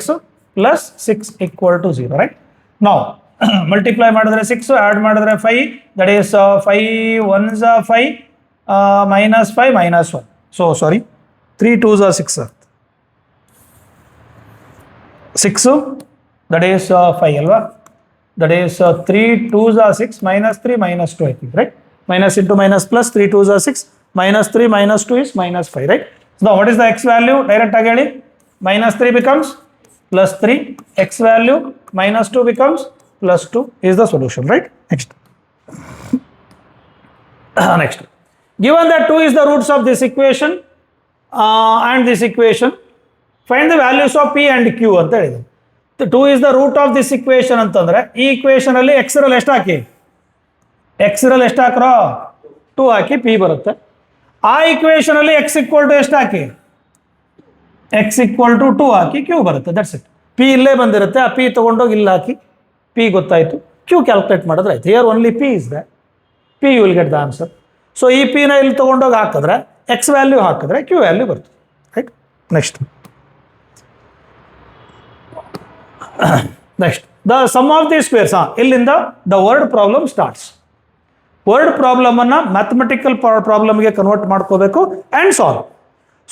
plus 6 equal to 0, right? Now multiply ಮಾಡಿದ್ರೆ 6, add ಮಾಡಿದ್ರೆ 5, that is 5 1s are 5 minus 5 minus 1. So sorry, 3 2s are 6. 6 that is 5 alva, that is 3 2s are 6 minus 3 minus 2 I think, right? Minus into minus plus 3 2s are 6 minus 3 minus 2 is minus 5, right? So now what is the x value? Direct ageli minus 3 becomes plus 3, x value minus 2 becomes plus 2 is the solution, right? Next. Next, given that 2 is the roots of this equation and this equation, find the values of p and q ಅಂತ ಹೇಳಿದೆ. 2 is the root of this equation ಅಂತಂದ್ರೆ ಈ equation ಅಲ್ಲಿ x ರಲ್ಲಿ ಎಷ್ಟು ಹಾಕಿ, x ರಲ್ಲಿ ಎಷ್ಟು ಹಾಕ್ರೋ 2 ಹಾಕಿ p ಬರುತ್ತೆ. ಆ equation ಅಲ್ಲಿ x equal to ಎಷ್ಟು ಹಾಕಿ, x equal to 2 hockey q ಬರುತ್ತೆ. That's it. p ಇಲ್ಲೇ ಬಂದಿರುತ್ತೆ, ಆ p ತಗೊಂಡೋಗಿ ಇಲ್ಲಿ ಹಾಕಿ p ಗೊತ್ತಾಯಿತು, q ಕ್ಯಾಲ್ಕುಲೇಟ್ ಮಾಡಿದ್ರೆ ಆಯ್ತು. Here only p is there, p you will get the answer. So ಈ p ನ ಇಲ್ಲಿ ತಗೊಂಡೋಗಿ ಹಾಕಿದ್ರೆ x ವ್ಯಾಲ್ಯೂ ಹಾಕಿದ್ರೆ q ವ್ಯಾಲ್ಯೂ ಬರ್ತದೆ, right? Next the sum of the squares. ಇಲ್ಲಿಂದ the word problem starts. Word problem ಅನ್ನ ಮ್ಯಾಥಮೆಟಿಕಲ್ ಪ್ರಾಬ್ಲಮ್ಗೆ ಕನ್ವರ್ಟ್ ಮಾಡ್ಕೋಬೇಕು and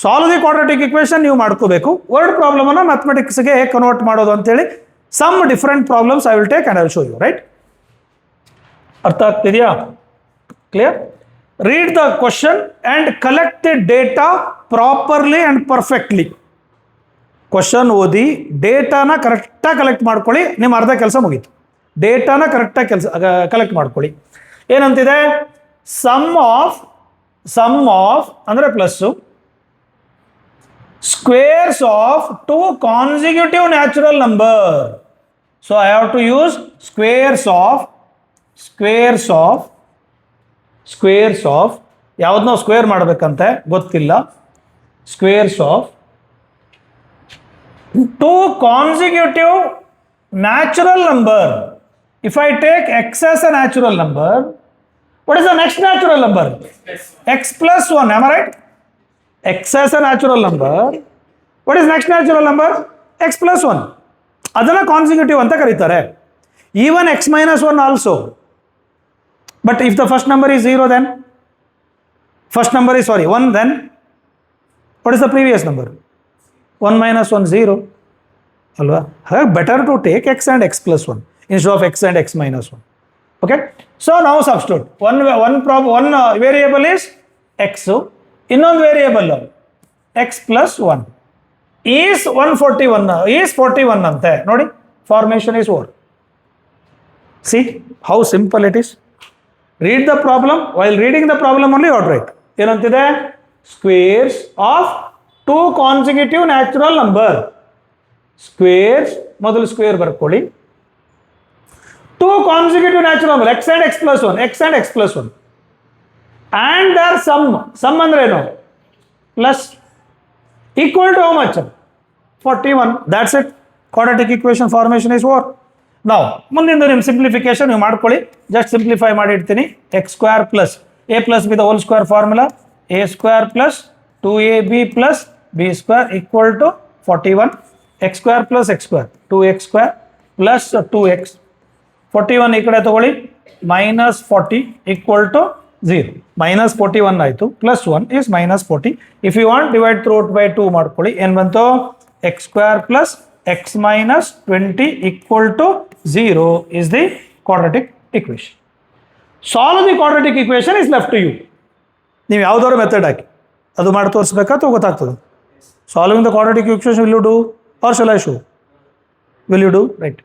solve the quadratic equation ನೀವು ಮಾಡ್ಕೋಬೇಕು. ವರ್ಡ್ ಪ್ರಾಬ್ಲಮ್ ಅನ್ನ ಮ್ಯಾಥಮೆಟಿಕ್ಸ್ಗೆ ಹೇಗೆ ಕನ್ವರ್ಟ್ ಮಾಡೋದು ಅಂತೇಳಿ some different problems I will take and I will show you, right? ಅರ್ಥ ಆಗ್ತಿದೆಯಾ? Clear? Read the question and collect the data properly and perfectly. Question ಓದಿ ಡೇಟಾನ ಕರೆಕ್ಟಾಗಿ ಕಲೆಕ್ಟ್ ಮಾಡ್ಕೊಳ್ಳಿ, ನಿಮ್ಮ ಅರ್ಧ ಕೆಲಸ ಮುಗೀತು. ಡೇಟಾನ ಕರೆಕ್ಟಾಗಿ ಕಲೆಕ್ಟ್ ಮಾಡ್ಕೊಳ್ಳಿ. ಏನಂತಿದೆ? ಸಮ್ ಆಫ್ ಅಂದರೆ plus squares of 2 consecutive natural number. So I have to use squares of ಯಾವ್ದನ್ನೋ ಸ್ಕ್ವೇರ್ ಮಾಡಬೇಕಂತೆ ಗೊತ್ತಿಲ್ಲ. Squares of 2 consecutive natural number. If I take x as a natural number, what is the next natural number? X plus 1, am I right? X as a natural number. What is next natural number? X plus 1. ಅದನ್ನ consecutive ಅಂತ ಕರೀತಾರೆ. Even x minus 1 also. But if the first number is 0, then 1, then what is the previous number? 1 minus 1 0 ಅಲ್ವಾ? ಹಾಗಾಗಿ better to take x and x plus 1 instead of x and x minus 1. Okay, so now substitute. One variable is x, ಇನ್ನೊಂದು variable x plus 1 is 41 ಅಂತೆ. ನೋಡಿ, formation is 4. See how simple it is. Read the problem. While reading the problem only you write. ಏನಂತಿದೆ? Squares of 2 consecutive natural number. Squares ಮೊದಲು square ಬರ್ಕೊಳ್ಳಿ. 2 consecutive natural number x and x plus 1, and their sum ಅಂದ್ರೆ ಏನು? Plus equal to how much? 41. That's it. Quadratic equation formation is 4. Now ಮುಂದಿಂದ ನಿಮ್ಮ simplification ನೀವು ಮಾಡ್ಕೊಳ್ಳಿ. Just simplify ಮಾಡಿರ್ತೀನಿ. x square plus a plus b the whole square formula, a square plus 2ab plus b square equal to 41. x square plus x square 2x square plus 2x. 41 ಈ ಕಡೆ ತಗೊಳ್ಳಿ, minus 40 equal to 0. minus 41 ಆಯಿತು, plus 1 is minus 40. if you want divide through it by 2 ಮಾಡ್ಕೊಳ್ಳಿ. ಏನು ಬಂತು? x square plus x minus 20 equal to 0 is the quadratic equation. Solve the quadratic equation is left to you. ನೀವು ಯಾವುದಾದ್ರು method ಹಾಕಿ ಅದು ಮಾಡಿ ತೋರಿಸ್ಬೇಕಾ ಅಥವಾ ಗೊತ್ತಾಗ್ತದೆ? Solving the quadratic equation will you do or shall I show? Will you do? Right.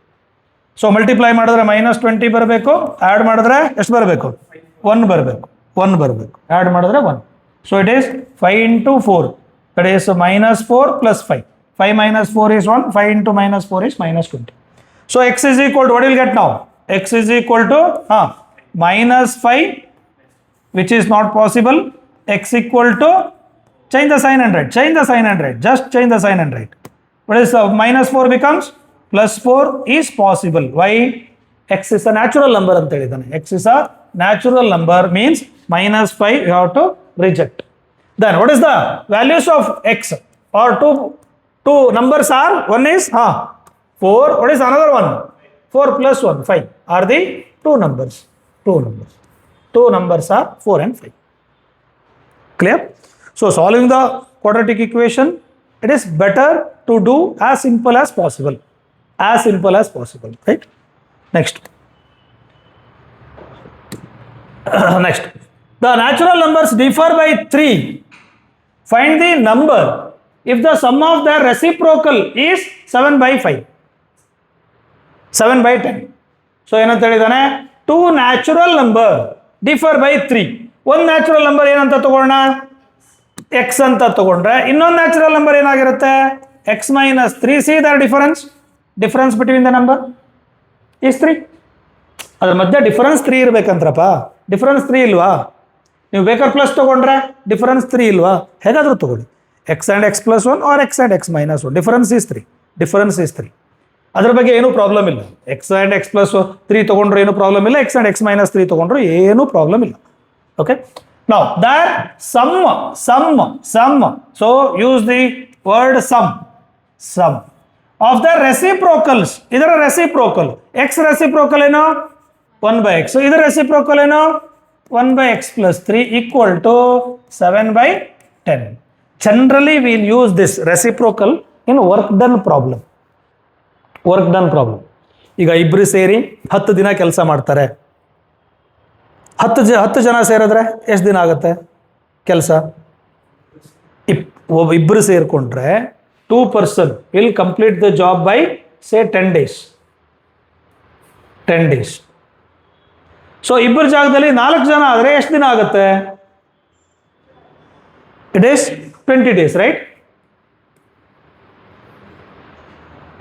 So multiply ಮಾಡಿದ್ರೆ -20 ಬರಬೇಕು, add ಮಾಡಿದ್ರೆ ಎಷ್ಟು ಬರಬೇಕು? 1 ಬರಬೇಕು. ಆ್ಯಡ್ ಮಾಡಿದ್ರೆ 1. So it is 5 into 4, that is -4 plus 5. 5 minus 4 is 1, 5 into minus 4 is -20. So x is equal to, what will get now? X is equal to -5, which is not possible. X equal to, change the sign and write. Just change the sign and write. What is -4 becomes +4 is possible. Why? X is a natural number anta helidane. X is a natural number means -5 you have to reject. Then what is the values of x? Or two numbers are, one is 4. What is another one? 4 plus 1, 5 are the two numbers. Two numbers are 4 and 5. Clear? So solving the quadratic equation, it is better to do as simple as possible. as simple as possible, right? Next. Next, the natural numbers differ by 3. Find the number if the sum of their reciprocal is 7 by 5, 7 by 10. So ಏನಂತ ಹೇಳಿದಾನೆ, 2 natural number differ by 3. ಒಂದು natural number ಏನಂತ ತಗೊಳ್ಳೋಣ, X ಅಂತ ತಗೊಂಡ್ರೆ ಇನ್ನೊಂದು natural number ಏನಾಗಿರುತ್ತೆ, x minus 3. See the difference between the number is 3. ಅದ್ರ ಮಧ್ಯೆ ಡಿಫರೆನ್ಸ್ 3 ಇರ್ಬೇಕಂತ್ರಪ್ಪ. ಡಿಫರೆನ್ಸ್ 3 ಇಲ್ವಾ? ನೀವು ಬೇಕಾದ್ರೆ ಪ್ಲಸ್ ತೊಗೊಂಡ್ರೆ ಡಿಫರೆನ್ಸ್ 3 ಇಲ್ವಾ? ಹೇಗಾದರೂ ತೊಗೊಳ್ಳಿ, x and x plus 1 or x and x minus 1. Difference is 3. Difference is 3. ಅದ್ರ ಬಗ್ಗೆ ಏನೂ ಪ್ರಾಬ್ಲಮ್ ಇಲ್ಲ. ಎಕ್ಸ್ ಆ್ಯಂಡ್ ಎಕ್ಸ್ ಪ್ಲಸ್ 3 ತೊಗೊಂಡ್ರೆ ಏನೂ ಪ್ರಾಬ್ಲಮ್ ಇಲ್ಲ. ಎಕ್ಸ್ ಆ್ಯಂಡ್ ಎಕ್ಸ್ ಮೈನಸ್ 3 ತೊಗೊಂಡ್ರೆ ಏನೂ ಪ್ರಾಬ್ಲಮ್ ಇಲ್ಲ. Okay, now that sum so use the word sum of the reciprocals. ಇದರ ರೆಸಿಪ್ರೋಕಲ್ ಎಕ್ಸ್ ರೆಸಿಪ್ರೋಕಲ್ ಏನು 1 by x. ಇದರ ರೆಸಿಪ್ರೋಕಲ್ ಏನು 1 by x plus 3 equal to 7 by 10. Generally we will use this reciprocal in work done problem. ಈಗ ಇಬ್ಬರು ಸೇರಿ 10 ದಿನ ಕೆಲಸ ಮಾಡ್ತಾರೆ. 10 ಜನ ಸೇರಿದ್ರೆ ಎಷ್ಟು ದಿನ ಆಗುತ್ತೆ ಕೆಲಸ? ಇಬ್ಬರು ಸೇರಿಕೊಂಡ್ರೆ 2 person will complete the job by say 10 days. So ಇಬ್ಬರ ಜಾಗದಲ್ಲಿ 4 ಜನ ಆದರೆ ಎಷ್ಟು ದಿನ ಆಗುತ್ತೆ? It is 20 days, right?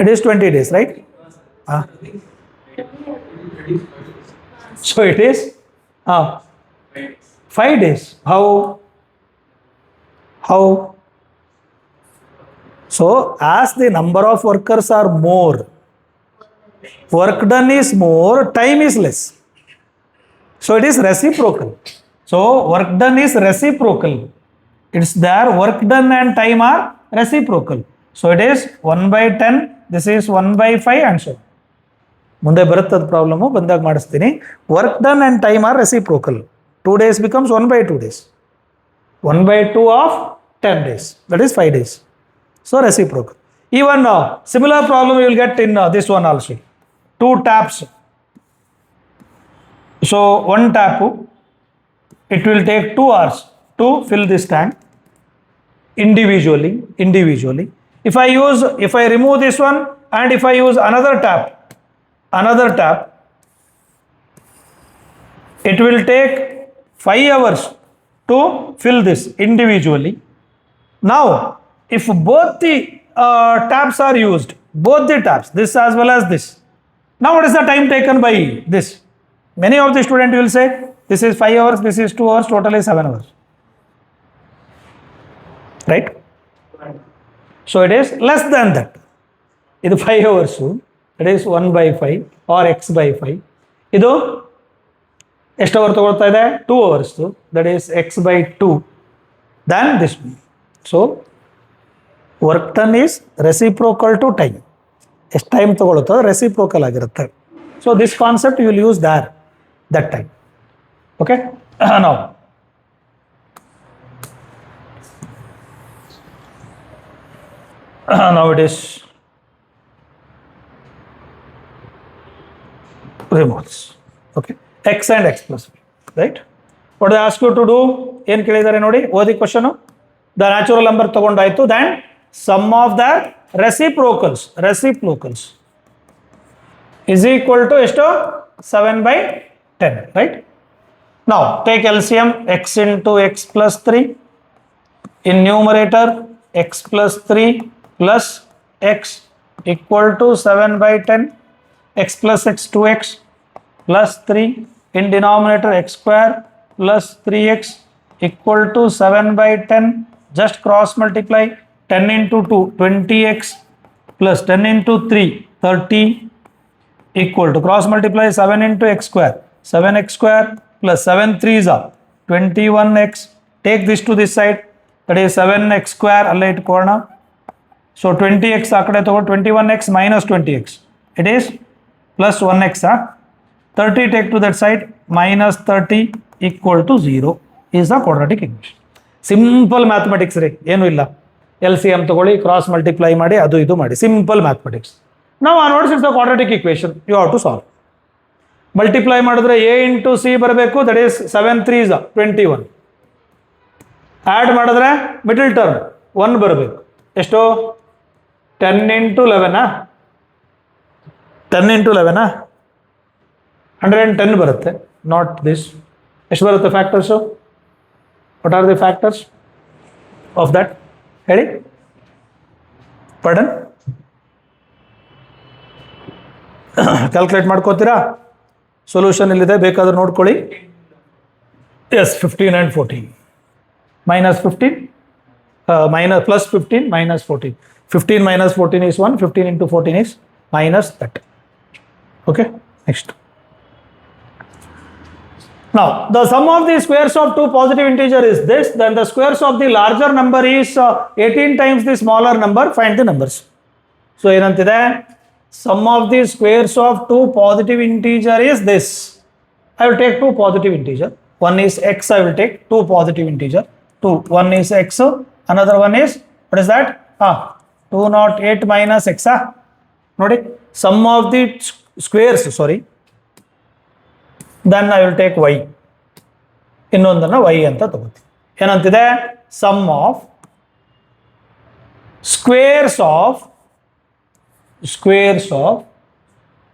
It is 20 days, right? So it is 5 days. How? So as the number of workers are more, work done is more, time is less. So it is reciprocal. So work done is reciprocal. It's there, work done and time are reciprocal. So it is 1 by 10, this is 1 by 5 and so. ಮುಂದೆ ಬರುತ್ತದ problem, ಬಂದಾಗ ಮಾಡಿಸ್ತೀನಿ. Work done and time are reciprocal. 2 days becomes 1 by 2 days. 1 by 2 of 10 days. That is 5 days. So reciprocal. Even similar problem you will get in this one also. 2 taps. So 1 tap, it will take 2 hours to fill this tank individually. If I remove this one and if I use another tap, it will take 5 hours to fill this individually. Now if both the taps are used, both the taps, this as well as this, now what is the time taken by this? Many of the students will say this is 5 hours, this is 2 hours, totally 7 hours, right? So it is less than that. ಇದು 5 hours, it is 1 by 5 or x by 5. ಇದು ಎಷ್ಟು hour ತಗೊಳ್ತಾ ಇದೆ? 2 hours, that is x by 2 than this one. So work done is reciprocal to time. ಎಷ್ಟು time ತಗೊಳುತ್ತೋ reciprocal ಆಗಿರುತ್ತೆ. So this concept you will use there, that time. Okay. Now it is remotes. Okay, x and x plus 1, right? What they ask you to do, ಏನು ಕೇಳಿದ್ದಾರೆ ನೋಡಿ, ಓದಿ question. The natural number ತಗೊಂಡಾಯ್ತು, then sum of the reciprocals is equal to ಎಷ್ಟು 7 by 10, right? Now take LCM, x into x plus 3 in numerator, x plus 3 plus x equal to 7 by 10, x plus x 2x plus 3 in denominator, x square plus 3x equal to 7 by 10. Just cross multiply. 10 into 2 20x plus 10 into 3 30 equal to cross multiply 7 into x square, 7x square plus 7 3s are 21x. Take this to this side, that is 7x square ಅಲ್ಲೇ ಇಟ್ಕೊಳ್ಳೋಣ. So 20x ಆ ಕಡೆ ತಗೊಂಡು 21x minus 20x, it is plus 1x. 30 take to that side, minus 30 equal to 0 is the quadratic equation. Simple mathematics ರೀ, ಏನೂ ಇಲ್ಲ. LCM ತಗೊಳ್ಳಿ, cross multiply ಮಾಡಿ, ಅದು ಇದು ಮಾಡಿ, simple mathematics. Now onwards it's the quadratic equation. You have to solve. Multiply ಮಾಡಿದ್ರೆ a into c ಬರಬೇಕು, that is 7 3s 21. ಆ್ಯಡ್ ಮಾಡಿದ್ರೆ ಮಿಡಲ್ ಟರ್ಮ್ 1 ಬರಬೇಕು. ಎಷ್ಟು? 10 into 11 10 into 11 110 ಬರುತ್ತೆ. Not this. ಎಷ್ಟು ಬರುತ್ತೆ factors? What are the factors of that? ಹೇಳಿ. Pardon? Calculate ಮಾಡ್ಕೋತೀರಾ? ಸೊಲ್ಯೂಷನ್ ಇಲ್ಲಿದೆ, ಬೇಕಾದ್ರೆ ನೋಡ್ಕೊಳ್ಳಿ. Yes, 15 and 14 minus 15 minus plus 15 minus 14. 15 minus 14 is 1. 15 into 14 is minus that. Okay, next. Now the sum of the squares of two positive integer is this, then the squares of the larger number is 18 times the smaller number. Find the numbers. So ಏನಂತಿದೆ? Sum of the squares of two positive integer is this. I will take two positive integer. One is x, I will take two positive integer. One is x, another one is, what is that? 208 minus x. Nodi, sum of the squares, sorry. Then I will take y. ಇನ್ನೊಂದನ್ನು y ಅಂತ ತಗೋತೀವಿ. ಏನಂತಿದೆ? Sum of squares of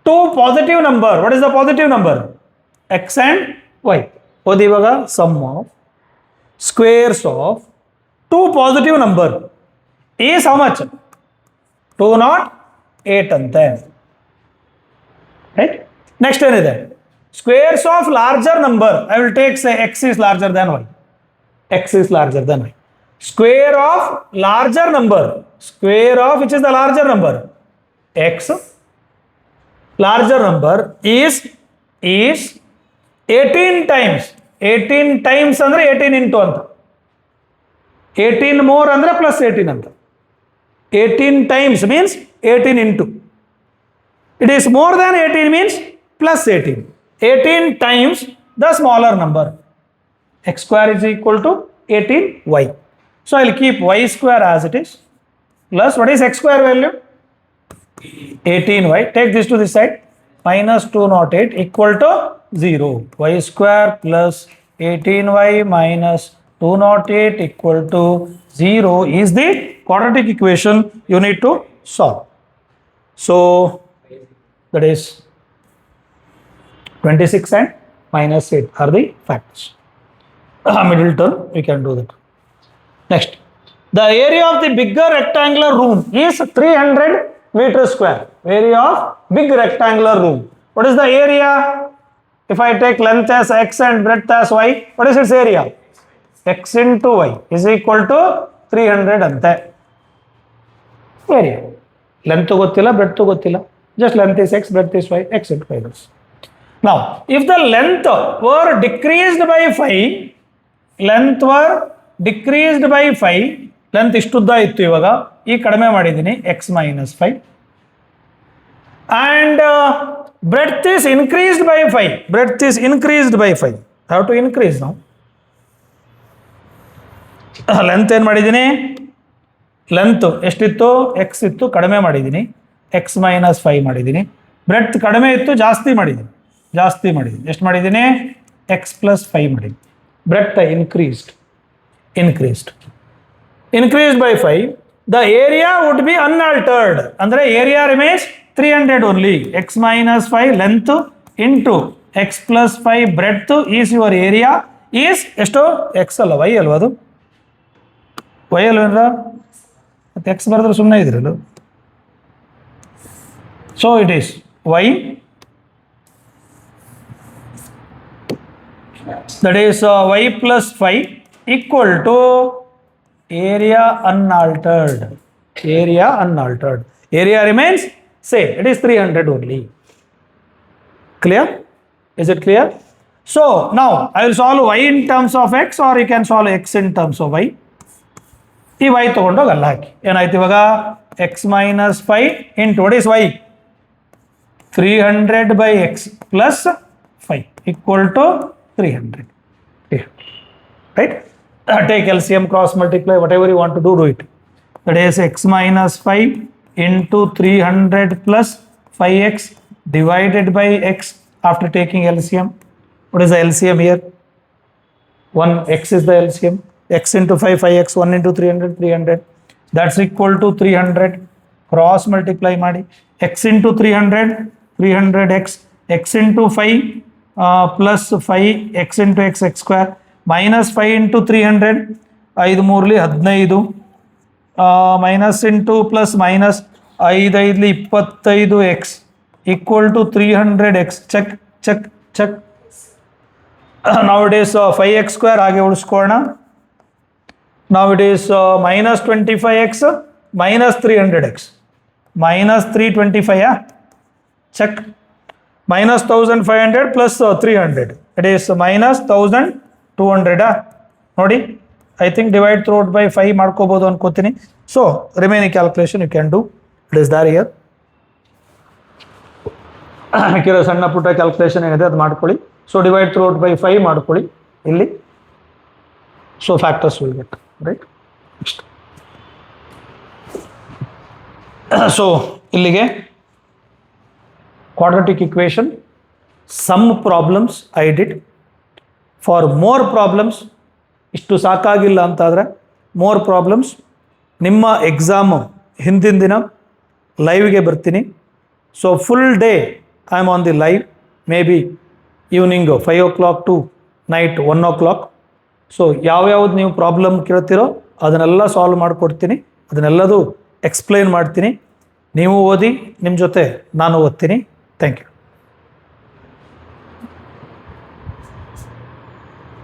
two positive number. What is the positive number? X and y. ಓದಿ ಇವಾಗ. Sum of squares of two positive number is how much? 208 ಅಂತೆ. Right? Next ಏನಿದೆ? Squares of larger number. I will take, say, x is larger than y. X is larger than y. Square of larger number. Square of which is the larger number? X. Larger number is 18 times. 18 times ಅಂದ್ರೆ 18 into ಅಂತ. 18 more ಅಂದ್ರೆ plus 18 ಅಂತ. 18 times means 18 into. It is more than 18 means plus 18. 18 times the smaller number. X square is equal to 18y. So I will keep y square as it is plus what is x square value? 18y. Take this to this side. Minus 208 equal to 0. Y square plus 18y minus 208 equal to 0 is the quadratic equation you need to solve. So that is 26 and minus 8 are the factors. Middle term, we can do that. Next, the area of the bigger rectangular room is 300 meters square. Area of big rectangular room. What is the area? If I take length as x and breadth as y, what is its area? X into y is equal to 300 ante. Area. Length ಗೊತ್ತಿಲ್ಲ, breadth ಗೊತ್ತಿಲ್ಲ. Just length is x, breadth is y, x into y. Now, if the length were decreased by 5, length ಇಷ್ಟುದ್ದ ಇತ್ತು, ಇವಾಗ ಈ ಕಡಿಮೆ ಮಾಡಿದ್ದೀನಿ x minus 5. And breadth is increased by 5. Breadth is increased by 5. I have to increase now. Length ಏನು ಮಾಡಿದ್ದೀನಿ? Length ಎಷ್ಟಿತ್ತು? x ಇತ್ತು, ಕಡಿಮೆ ಮಾಡಿದ್ದೀನಿ. x minus 5 ಮಾಡಿದ್ದೀನಿ. ಬ್ರೆಡ್ತ್ ಕಡಿಮೆ ಇತ್ತು, ಜಾಸ್ತಿ ಮಾಡಿದ್ದೀನಿ. ಎಷ್ಟು ಮಾಡಿದ್ದೀನಿ? x plus 5 ಮಾಡಿದ್ದೀನಿ. Breadth increased by 5. The area would be unaltered. ಅಂದರೆ area remains 300 only. X minus 5 length into x plus 5 breadth is your area is ಎಷ್ಟು? x ಅಲ್ಲ, y ಅಲ್ವಾ ಅದು? y ಅಲ್ವೇನ್ರ? ಮತ್ತೆ x ಬರೆದ್ರೆ ಸುಮ್ಮನೆ ಇದ್ರಲ್ಲ. So it is y, that is y plus 5 equal to area unaltered. Area remains same. It is 300 only. Clear? Is it clear? So now I will solve y in terms of x, or you can solve x in terms of y. ಈ y ತಗೊಂಡೋಗಿ ಅಲ್ಲಿ ಹಾಕಿ. ಏನಾಯ್ತು ಇವಾಗ? x minus 5 into what is y? 300 by x plus 5 equal to 300. Right? Take LCM, cross multiply, whatever you want to do it. That is x minus 5 into 300 plus 5x divided by x after taking LCM. What is the LCM here? 1x is the LCM. X into 5, 5x, 1 into 300, 300. That's equal to 300. Cross multiply ಮಾಡಿ. X into 300, 300x. X into 5 plus 5, x into x, x square. Minus 5 into 300, 5 ಮೂರ್ಲಿ 15. Minus into plus minus 5 5ಲಿ 25x equal to 300x. Check, check, check. Nowadays 5x square ಹಾಗೆ ಉಳಿಸ್ಕೊಳ್ಳೋಣ. Nowadays minus 25x minus 300x. Minus 325, check. Minus 1500 plus 300. It is minus 1200. ನೋಡಿ, I think divide through by 5 ಮಾಡ್ಕೋಬೋದು ಅನ್ಕೋತೀನಿ. So remaining calculation you can do. It is there here. ಕೆಲವು ಸಣ್ಣ ಪುಟ್ಟ calculation ಏನಿದೆ ಅದು ಮಾಡ್ಕೊಳ್ಳಿ. So divide throughout by 5 ಮಾಡ್ಕೊಳ್ಳಿ ಇಲ್ಲಿ. So factors will get right. Next so ಇಲ್ಲಿಗೆ quadratic equation some problems I did. For more problems, ಇಷ್ಟು ಸಾಕಾಗಿಲ್ಲ ಅಂತಾದರೆ ಮೋರ್ ಪ್ರಾಬ್ಲಮ್ಸ್ ನಿಮ್ಮ ಎಕ್ಸಾಮು ಹಿಂದಿನ ದಿನ ಲೈವ್ಗೆ ಬರ್ತೀನಿ. So full day I am on the live, may be evening 5 o'clock to night 1 o'clock. So ಯಾವ್ಯಾವ್ದು ನೀವು ಪ್ರಾಬ್ಲಮ್ ಕೇಳ್ತಿರೋ ಅದನ್ನೆಲ್ಲ ಸಾಲ್ವ್ ಮಾಡಿಕೊಡ್ತೀನಿ, ಅದನ್ನೆಲ್ಲದೂ ಎಕ್ಸ್ಪ್ಲೈನ್ ಮಾಡ್ತೀನಿ. ನೀವು ಓದಿ, ನಿಮ್ಮ ಜೊತೆ ನಾನು ಓದ್ತೀನಿ. Thank you.